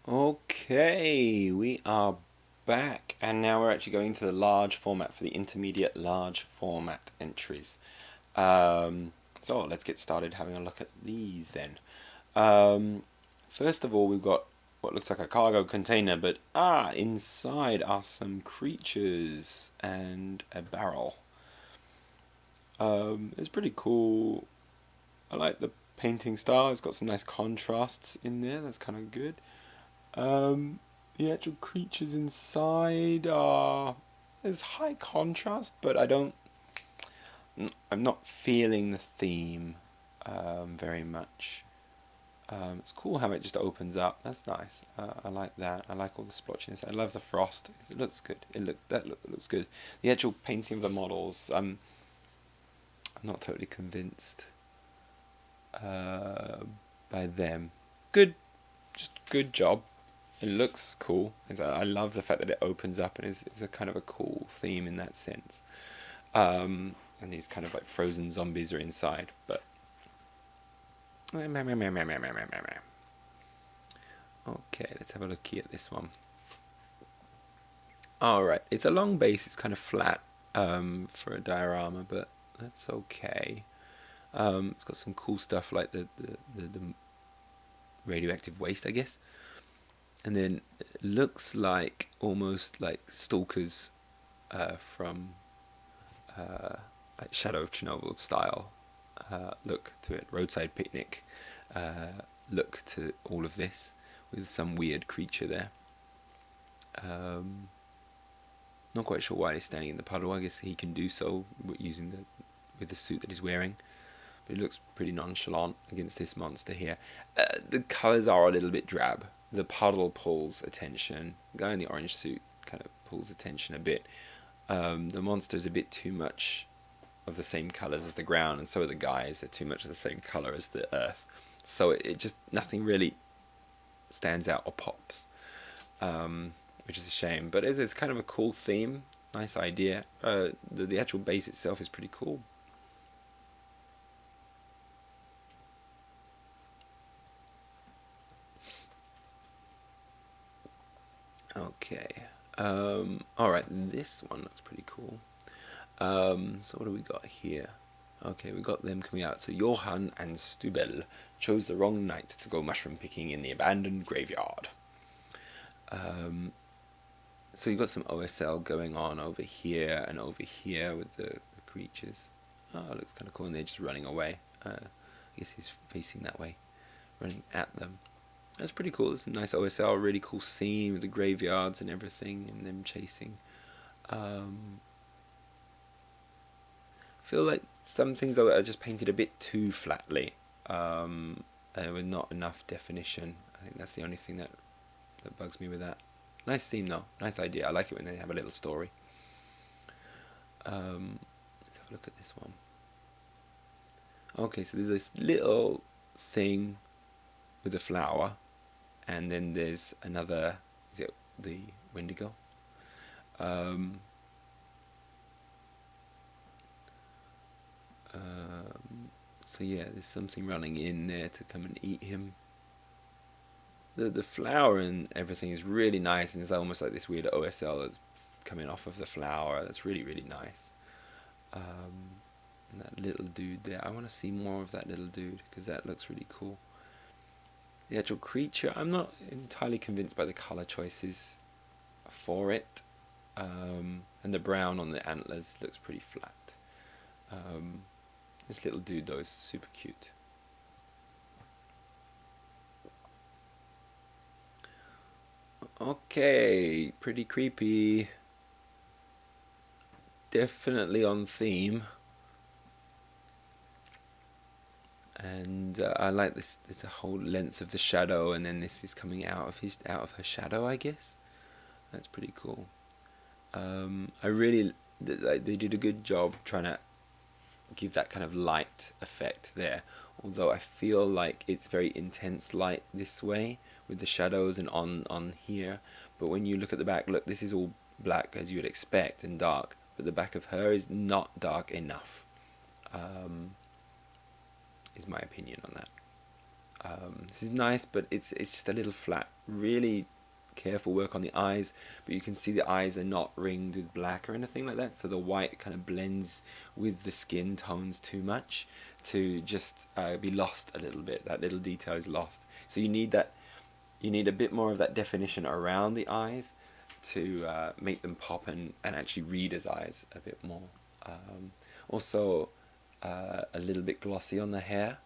Okay, we are back, and now we're actually going to the large format for the intermediate large format entries. So let's get started having a look at these then. First of all, we've got what looks like a cargo container, but inside are some creatures and a barrel. It's pretty cool. I like the painting style. It's got some nice contrasts in there. That's kind of good. The actual creatures inside are there's high contrast, but I'm not feeling the theme very much. It's cool how it just opens up. That's nice. I like that. I like all the splotchiness. I love the frost. It looks good. It looks good. The actual painting of the models, I'm not totally convinced by them. Just good job. It looks cool. I love the fact that it opens up and is a kind of a cool theme in that sense. And these kind of like frozen zombies are inside, but okay, let's have a look here at this one. Alright, it's a long base, it's kind of flat for a diorama, but that's okay. It's got some cool stuff like the radioactive waste, I guess. And then it looks like almost like stalkers from like Shadow of Chernobyl style look to it, roadside picnic look to all of this with some weird creature there. Not quite sure why he's standing in the puddle. I guess he can do so using with the suit that he's wearing. But he looks pretty nonchalant against this monster here. The colours are a little bit drab. The puddle pulls attention. The guy in the orange suit kind of pulls attention a bit. The monster's a bit too much of the same colours as the ground, and so are the guys. They're too much of the same colour as the earth. So it just, nothing really stands out or pops, which is a shame. But it's kind of a cool theme, nice idea. The actual base itself is pretty cool. Okay. Alright, this one looks pretty cool. So what do we got here? Okay, we got them coming out. So Johann and Stubel chose the wrong night to go mushroom picking in the abandoned graveyard. So you've got some OSL going on over here and over here with the creatures. Oh, it looks kind of cool, and they're just running away. I guess he's facing that way, running at them. That's pretty cool. It's a nice OSL, really cool scene with the graveyards and everything, and them chasing. feel like some things though are just painted a bit too flatly, with not enough definition. I think that's the only thing that bugs me with that. Nice theme though, nice idea. I like it when they have a little story. Let's have a look at this one. Okay, so there's this little thing with a flower, and then there's another, is it the Wendigo? So yeah, there's something running in there to come and eat him. The flower and everything is really nice, and there's almost like this weird OSL that's coming off of the flower. That's really, really nice. And that little dude there, I want to see more of that little dude because that looks really cool. The actual creature, I'm not entirely convinced by the color choices for it, and the brown on the antlers looks pretty flat. This little dude though is super cute. Okay, pretty creepy. Definitely on theme. And I like this, the whole length of the shadow, and then this is coming out of her shadow, I guess. That's pretty cool. I really, they did a good job trying to give that kind of light effect there. Although I feel like it's very intense light this way with the shadows and on here. But when you look at the back, look, this is all black as you would expect and dark. But the back of her is not dark enough. Is my opinion on that. This is nice, but it's just a little flat. Really careful work on the eyes, but you can see the eyes are not ringed with black or anything like that, so the white kind of blends with the skin tones too much to just be lost a little bit. That little detail is lost, so you need that. You need a bit more of that definition around the eyes to make them pop and actually read as eyes a bit more. Also a little bit glossy on the hair.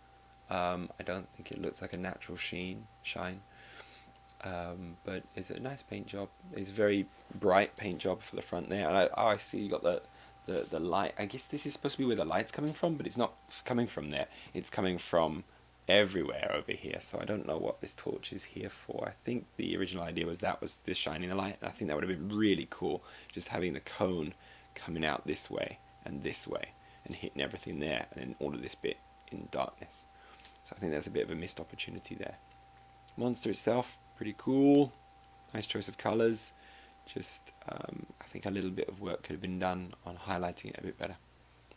I don't think it looks like a natural shine, but it's a nice paint job. It's a very bright paint job for the front there, and I see you got the light. I guess this is supposed to be where the light's coming from, but it's not coming from there. It's coming from everywhere over here, so I don't know what this torch is here for. I think the original idea was this shining the light, and I think that would have been really cool, just having the cone coming out this way and hitting everything there, and then all of this bit in darkness. So I think there's a bit of a missed opportunity there. Monster itself, pretty cool. Nice choice of colours. Just, I think a little bit of work could have been done on highlighting it a bit better.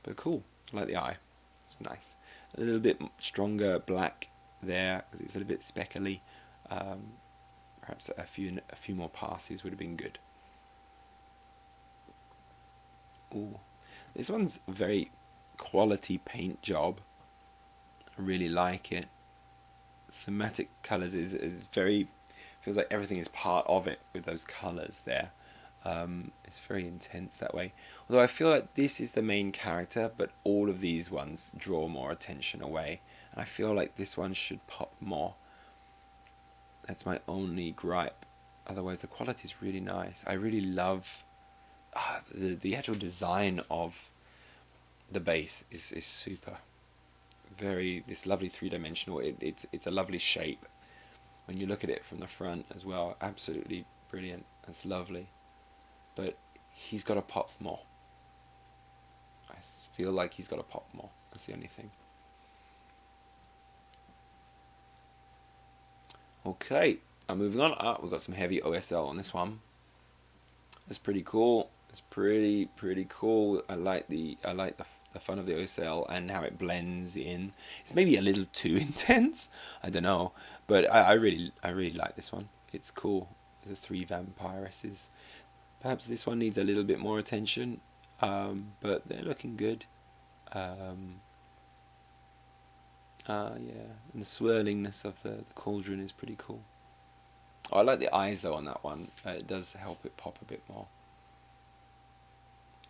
But cool. I like the eye. It's nice. A little bit stronger black there, because it's a little bit speckly. Perhaps a few more passes would have been good. Ooh. This one's a very quality paint job. I really like it. Thematic colours is very, feels like everything is part of it with those colours there. It's very intense that way. Although I feel like this is the main character, but all of these ones draw more attention away. And I feel like this one should pop more. That's my only gripe. Otherwise the quality is really nice. I really love the actual design of the base is super. This lovely three-dimensional. It's a lovely shape. When you look at it from the front as well, absolutely brilliant. That's lovely. But he's got to pop more. I feel like he's got to pop more. That's the only thing. Okay, I'm moving on. We've got some heavy OSL on this one. That's pretty cool. It's pretty cool. I like the fun of the OSL and how it blends in. It's maybe a little too intense. I don't know, but I really like this one. It's cool. The 3 vampiresses. Perhaps this one needs a little bit more attention, but they're looking good. Yeah, and the swirlingness of the cauldron is pretty cool. I like the eyes though on that one. It does help it pop a bit more.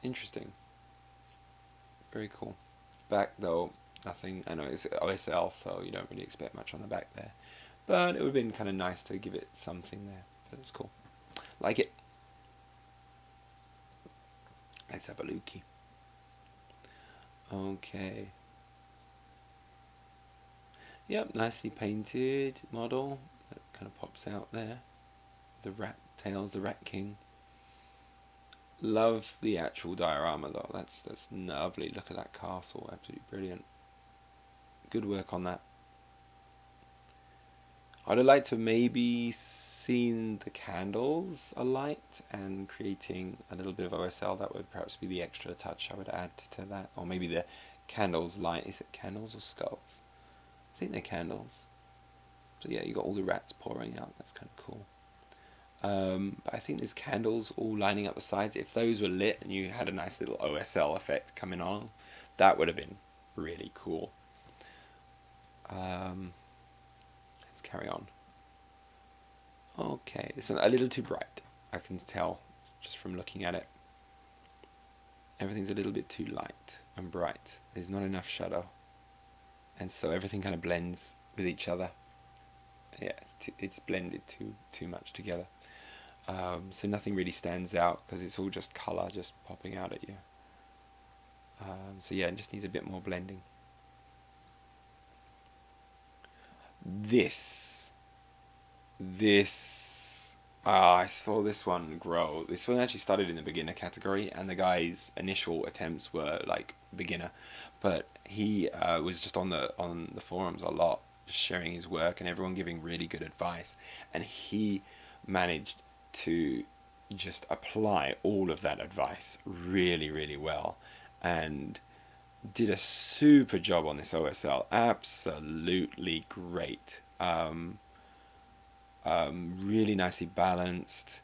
Interesting. Very cool. Back though, nothing. I know it's OSL, so you don't really expect much on the back there. But it would have been kind of nice to give it something there. But it's cool. Like it. Let's have a lookie. Okay. Yep, nicely painted model. That kind of pops out there. The rat tails, the rat king. Love the actual diorama though. That's lovely. Look at that castle. Absolutely brilliant. Good work on that. I'd have liked to maybe seen the candles alight and creating a little bit of OSL. That would perhaps be the extra touch I would add to that. Or maybe the candles light. Is it candles or skulls? I think they're candles. So yeah, you got all the rats pouring out. That's kind of cool. But I think there's candles all lining up the sides. If those were lit and you had a nice little OSL effect coming on, that would have been really cool. Let's carry on. Okay, this one a little too bright. I can tell just from looking at it. Everything's a little bit too light and bright. There's not enough shadow. And so everything kind of blends with each other. Yeah, it's blended too much together. So nothing really stands out because it's all just color just popping out at you. So yeah, it just needs a bit more blending. This, I saw this one grow. This one actually started in the beginner category, and the guy's initial attempts were like beginner, but he was just on the forums a lot, just sharing his work and everyone giving really good advice, and he managed to just apply all of that advice really, really well, and did a super job on this OSL. Absolutely great. Really nicely balanced.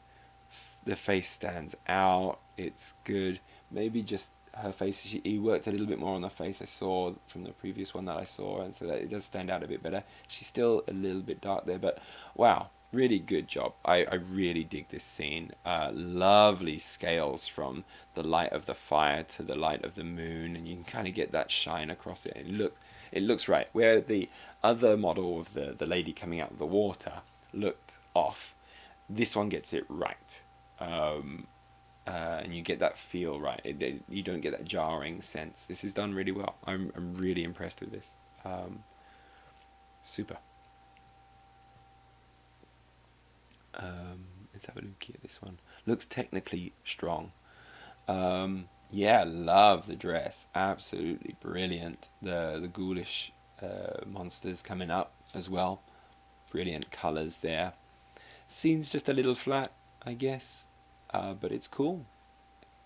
The face stands out. It's good. Maybe just her face. He worked a little bit more on the face. I saw from the previous one that I saw, and so that it does stand out a bit better. She's still a little bit dark there, but wow, really good job. I really dig this scene. Lovely scales from the light of the fire to the light of the moon, and you can kind of get that shine across it. It looks right. Where the other model of the lady coming out of the water looked off, this one gets it right. And you get that feel right. You don't get that jarring sense. This is done really well. I'm really impressed with this. Super. Let's have a look at this one. Looks technically strong. Yeah, love the dress. Absolutely brilliant. The ghoulish monsters coming up as well. Brilliant colours there. Scene's just a little flat, I guess, but it's cool.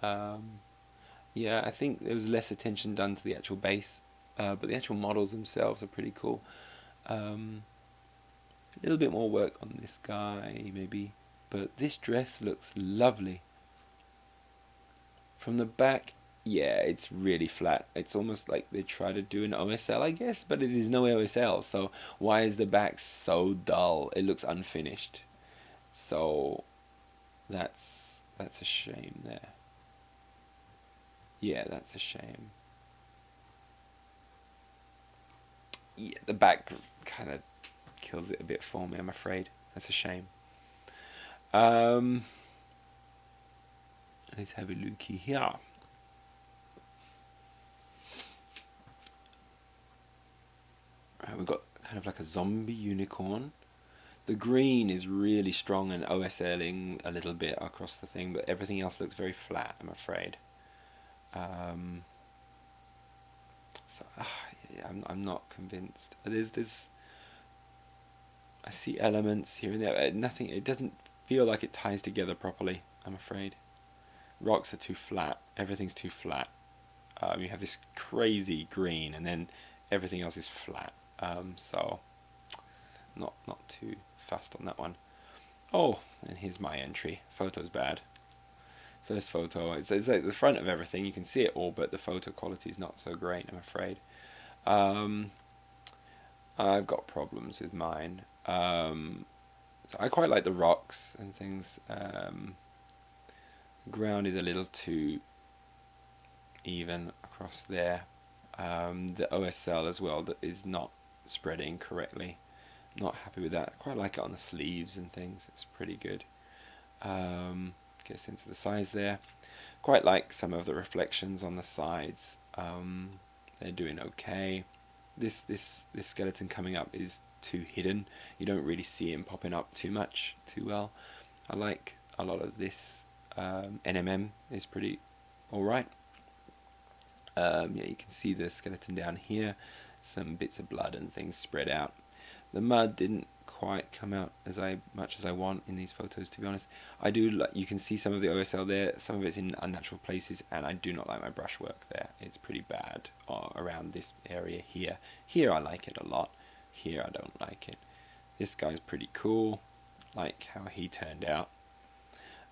Yeah, I think there was less attention done to the actual base, but the actual models themselves are pretty cool. A little bit more work on this guy, maybe, but this dress looks lovely. From the back, yeah, it's really flat. It's almost like they try to do an OSL, I guess, but it is no OSL, so why is the back so dull? It looks unfinished. So that's a shame there. Yeah, that's a shame. Yeah, the back kind of kills it a bit for me, I'm afraid. That's a shame. Um, let's have a looky here. Right, we've got kind of like a zombie unicorn. The green is really strong and OSLing a little bit across the thing, but everything else looks very flat, I'm afraid. So yeah, I'm not convinced. There's I see elements here and there. Nothing. It doesn't feel like it ties together properly, I'm afraid. Rocks are too flat. Everything's too flat. You have this crazy green, and then everything else is flat. So not too fast on that one. Oh, and here's my entry. Photo's bad. First photo. It's like the front of everything. You can see it all, but the photo quality is not so great, I'm afraid. I've got problems with mine. So I quite like the rocks and things. The ground is a little too even across there. The OSL as well that is not spreading correctly. Not happy with that. I quite like it on the sleeves and things. It's pretty good. Gets into the size there. Quite like some of the reflections on the sides. they're doing okay. This skeleton coming up is too hidden. You don't really see him popping up too well. I like a lot of this. NMM is pretty alright. Yeah, you can see the skeleton down here. Some bits of blood and things spread out. The mud didn't quite come out as much as I want in these photos, to be honest. I do like, you can see some of the OSL there, some of it's in unnatural places, and I do not like my brushwork there. It's pretty bad around this area here. Here I like it a lot. Here I don't like it. This guy's pretty cool. Like how he turned out.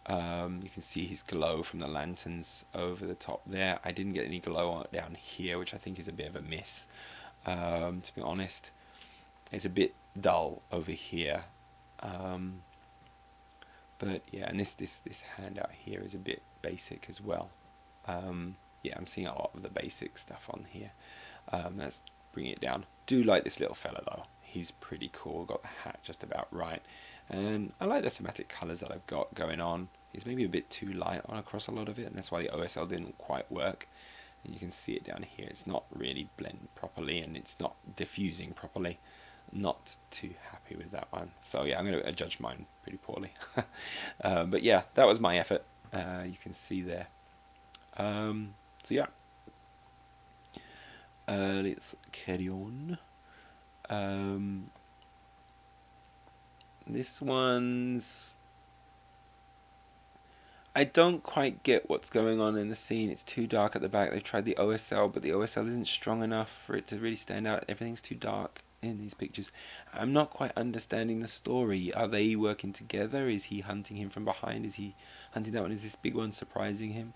You can see his glow from the lanterns over the top there. I didn't get any glow down here, which I think is a bit of a miss. To be honest, it's a bit dull over here. But yeah, and this handout here is a bit basic as well. Yeah, I'm seeing a lot of the basic stuff on here. Let's bring it down. Do like this little fella though. He's pretty cool. Got the hat just about right. And I like the thematic colours that I've got going on. It's maybe a bit too light on across a lot of it, and that's why the OSL didn't quite work. And you can see it down here. It's not really blended properly, and it's not diffusing properly. Not too happy with that one. So yeah, I'm going to judge mine pretty poorly. But yeah, that was my effort. You can see there. So yeah. Let's carry on. This one's... I don't quite get what's going on in the scene. It's too dark at the back. They've tried the OSL, but the OSL isn't strong enough for it to really stand out. Everything's too dark in these pictures. I'm not quite understanding the story. Are they working together? Is he hunting him from behind? Is he hunting that one? Is this big one surprising him?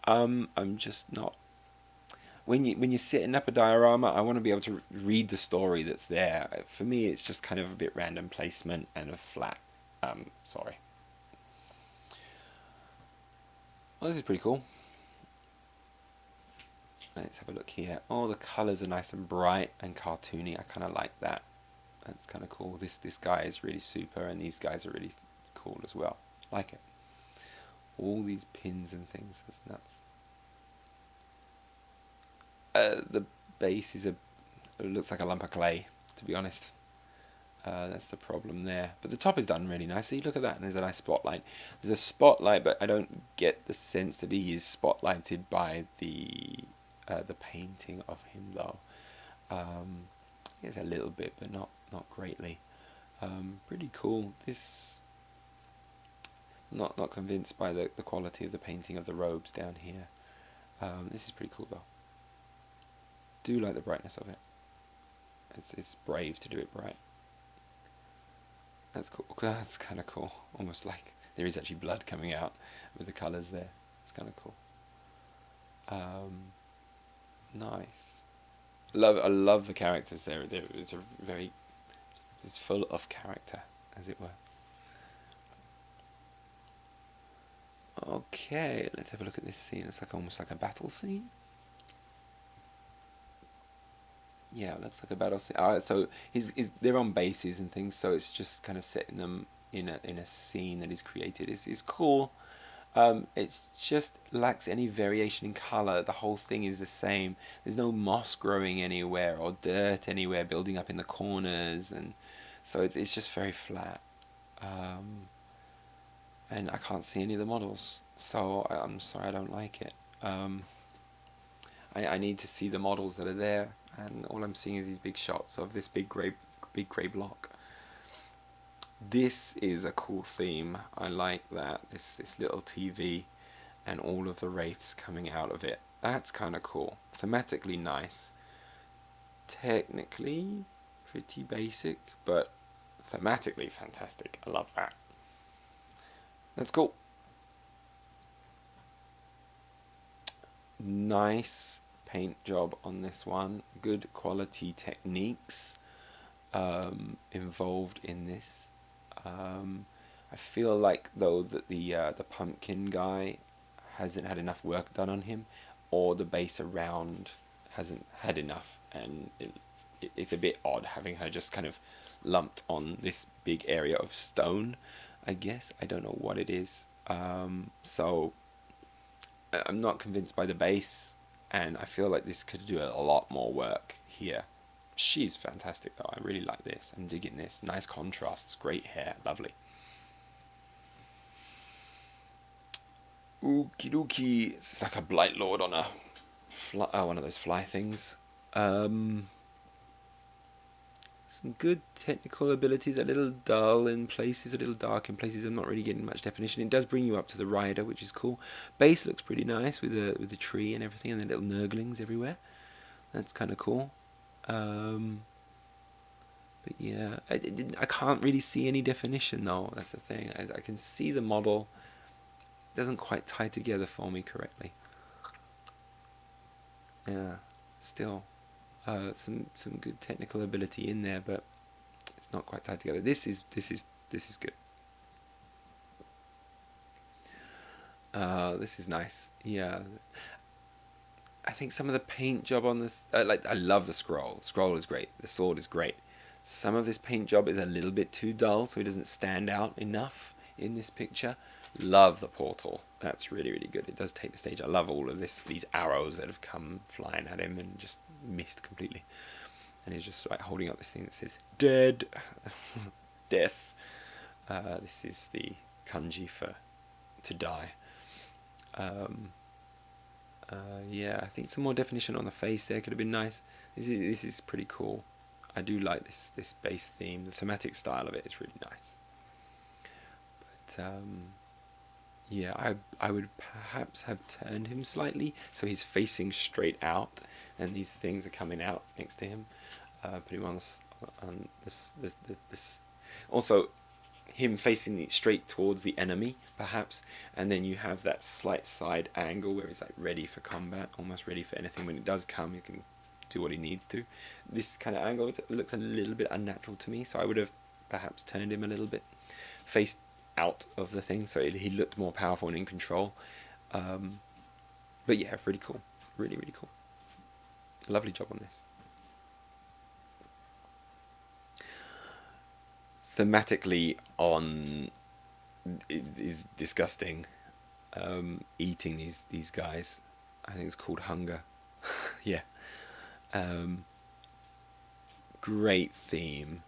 I'm just not... When you're setting up a diorama, I want to be able to read the story that's there. For me, it's just kind of a bit random placement and a flat. Sorry. Well, this is pretty cool. Let's have a look here. Oh, the colours are nice and bright and cartoony. I kind of like that. That's kind of cool. This guy is really super, and these guys are really cool as well. Like it. All these pins and things. That's nuts. The base is it looks like a lump of clay, to be honest. That's the problem there. But the top is done really nicely. Look at that, and there's a nice spotlight. There's a spotlight, but I don't get the sense that he is spotlighted by the painting of him, though. It's a little bit, but not greatly. Pretty cool. This not convinced by the quality of the painting of the robes down here. This is pretty cool, though. Do like the brightness of it. It's brave to do it bright. That's cool. That's kind of cool. Almost like there is actually blood coming out with the colours there. It's kind of cool. Nice. I love the characters there. It's full of character, as it were. Okay, let's have a look at this scene. It's like almost like a battle scene. Yeah, it looks like a battle scene. So they're on bases and things, so it's just kind of setting them in a scene that is created. It's cool. It just lacks any variation in color. The whole thing is the same. There's no moss growing anywhere or dirt anywhere building up in the corners, and so it's just very flat. And I can't see any of the models, so I'm sorry, I don't like it. I need to see the models that are there, and all I'm seeing is these big shots of this big grey block. This is a cool theme. I like that. This little TV and all of the wraiths coming out of it. That's kind of cool. Thematically nice. Technically pretty basic, but thematically fantastic. I love that. That's cool. Nice paint job on this one. Good quality techniques involved in this. I feel like though that the pumpkin guy hasn't had enough work done on him, or the base around hasn't had enough, and it's a bit odd having her just kind of lumped on this big area of stone. I guess I don't know what it is. So I'm not convinced by the base. and I feel like this could do a lot more work here. She's fantastic though. I really like this. I'm digging this. Nice contrasts, great hair, lovely. Okie dokie. It's like a Blight Lord on a one of those fly things. Some good technical abilities, a little dull in places, a little dark in places. I'm not really getting much definition. It does bring you up to the rider, which is cool. Base looks pretty nice with the tree and everything, and the little nurglings everywhere. That's kind of cool. But yeah, I can't really see any definition though. That's the thing. I can see the model. It doesn't quite tie together for me correctly. Yeah, still. Some good technical ability in there, but it's not quite tied together. This is good. This is nice. Yeah, I think some of the paint job on this, I love the scroll. The scroll is great. The sword is great. Some of this paint job is a little bit too dull, so it doesn't stand out enough in this picture. Love the portal. That's really, really good. It does take the stage. I love all of these arrows that have come flying at him and just missed completely. And he's just like holding up this thing that says dead. Death. This is the kanji for to die. Yeah, I think some more definition on the face there could have been nice. This is pretty cool. I do like this base theme. The thematic style of it is really nice. But yeah, I would perhaps have turned him slightly so he's facing straight out, and these things are coming out next to him. Put him on this. Also, him facing straight towards the enemy, perhaps, and then you have that slight side angle where he's like ready for combat, almost ready for anything. When it does come, he can do what he needs to. This kind of angle looks a little bit unnatural to me, so I would have perhaps turned him a little bit, faced out of the thing, so he looked more powerful and in control. But yeah, really cool, really, really cool. Lovely job on this. Thematically on is disgusting. Eating these guys, I think it's called hunger. Yeah. Great theme,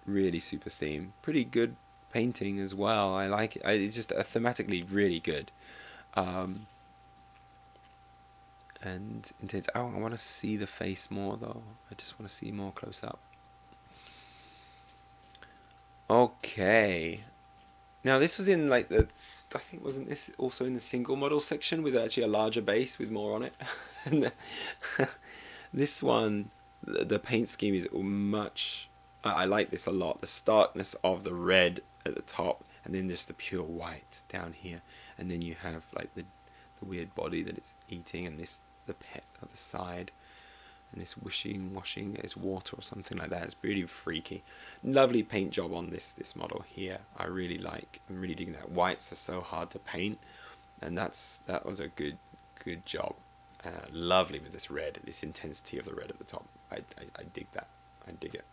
really super theme, pretty good painting as well. I like it. It's just thematically really good, and intense. Oh, I want to see the face more though. I just want to see more close up. Okay, now this was in like the, I think wasn't this also in the single model section with actually a larger base with more on it. And this one, the paint scheme is much. I like this a lot. The starkness of the red at the top, and then just the pure white down here, and then you have like the weird body that it's eating, and the pet at the side, and this washing as water or something like that. It's really freaky. Lovely paint job on this model here. I'm really digging that. Whites are so hard to paint, and that was a good job. Lovely with this red, this intensity of the red at the top. I dig that. I dig it.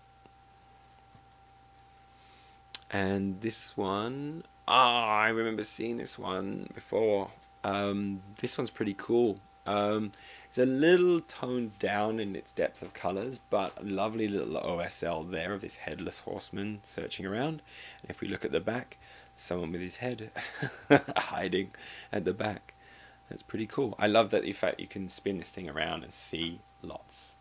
And this one, I remember seeing this one before. This one's pretty cool. It's a little toned down in its depth of colors, but a lovely little OSL there of this headless horseman searching around. And if we look at the back, someone with his head hiding at the back. That's pretty cool. I love that, in fact, you can spin this thing around and see lots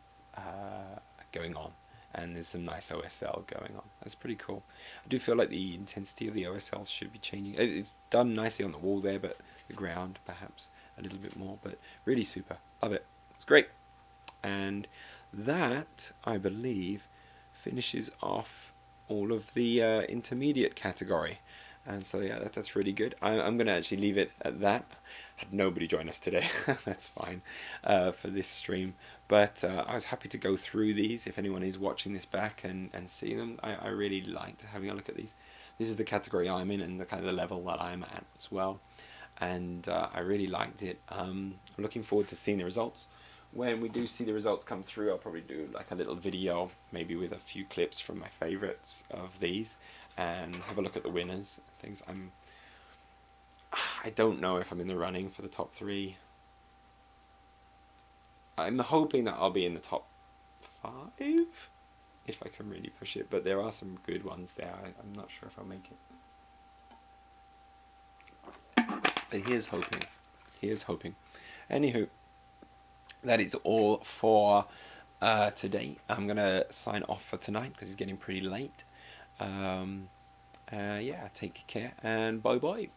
going on. And there's some nice OSL going on. That's pretty cool. I do feel like the intensity of the OSL should be changing. It's done nicely on the wall there, but the ground perhaps a little bit more. But really super. Love it. It's great. And that, I believe, finishes off all of the intermediate category. And so yeah, that's really good. I'm going to actually leave it at that. Had nobody join us today. That's fine for this stream. But I was happy to go through these. If anyone is watching this back and see them, I really liked having a look at these. This is the category I'm in and the kind of the level that I'm at as well. And I really liked it. I'm looking forward to seeing the results. When we do see the results come through, I'll probably do like a little video, maybe with a few clips from my favorites of these, and have a look at the winners. Things I don't know if I'm in the running for the top 3. I'm hoping that I'll be in the top 5 if I can really push it, but there are some good ones there. I'm not sure if I'll make it. But here's hoping. Here's hoping. Anywho, that is all for today. I'm going to sign off for tonight because it's getting pretty late. Yeah, take care and bye-bye.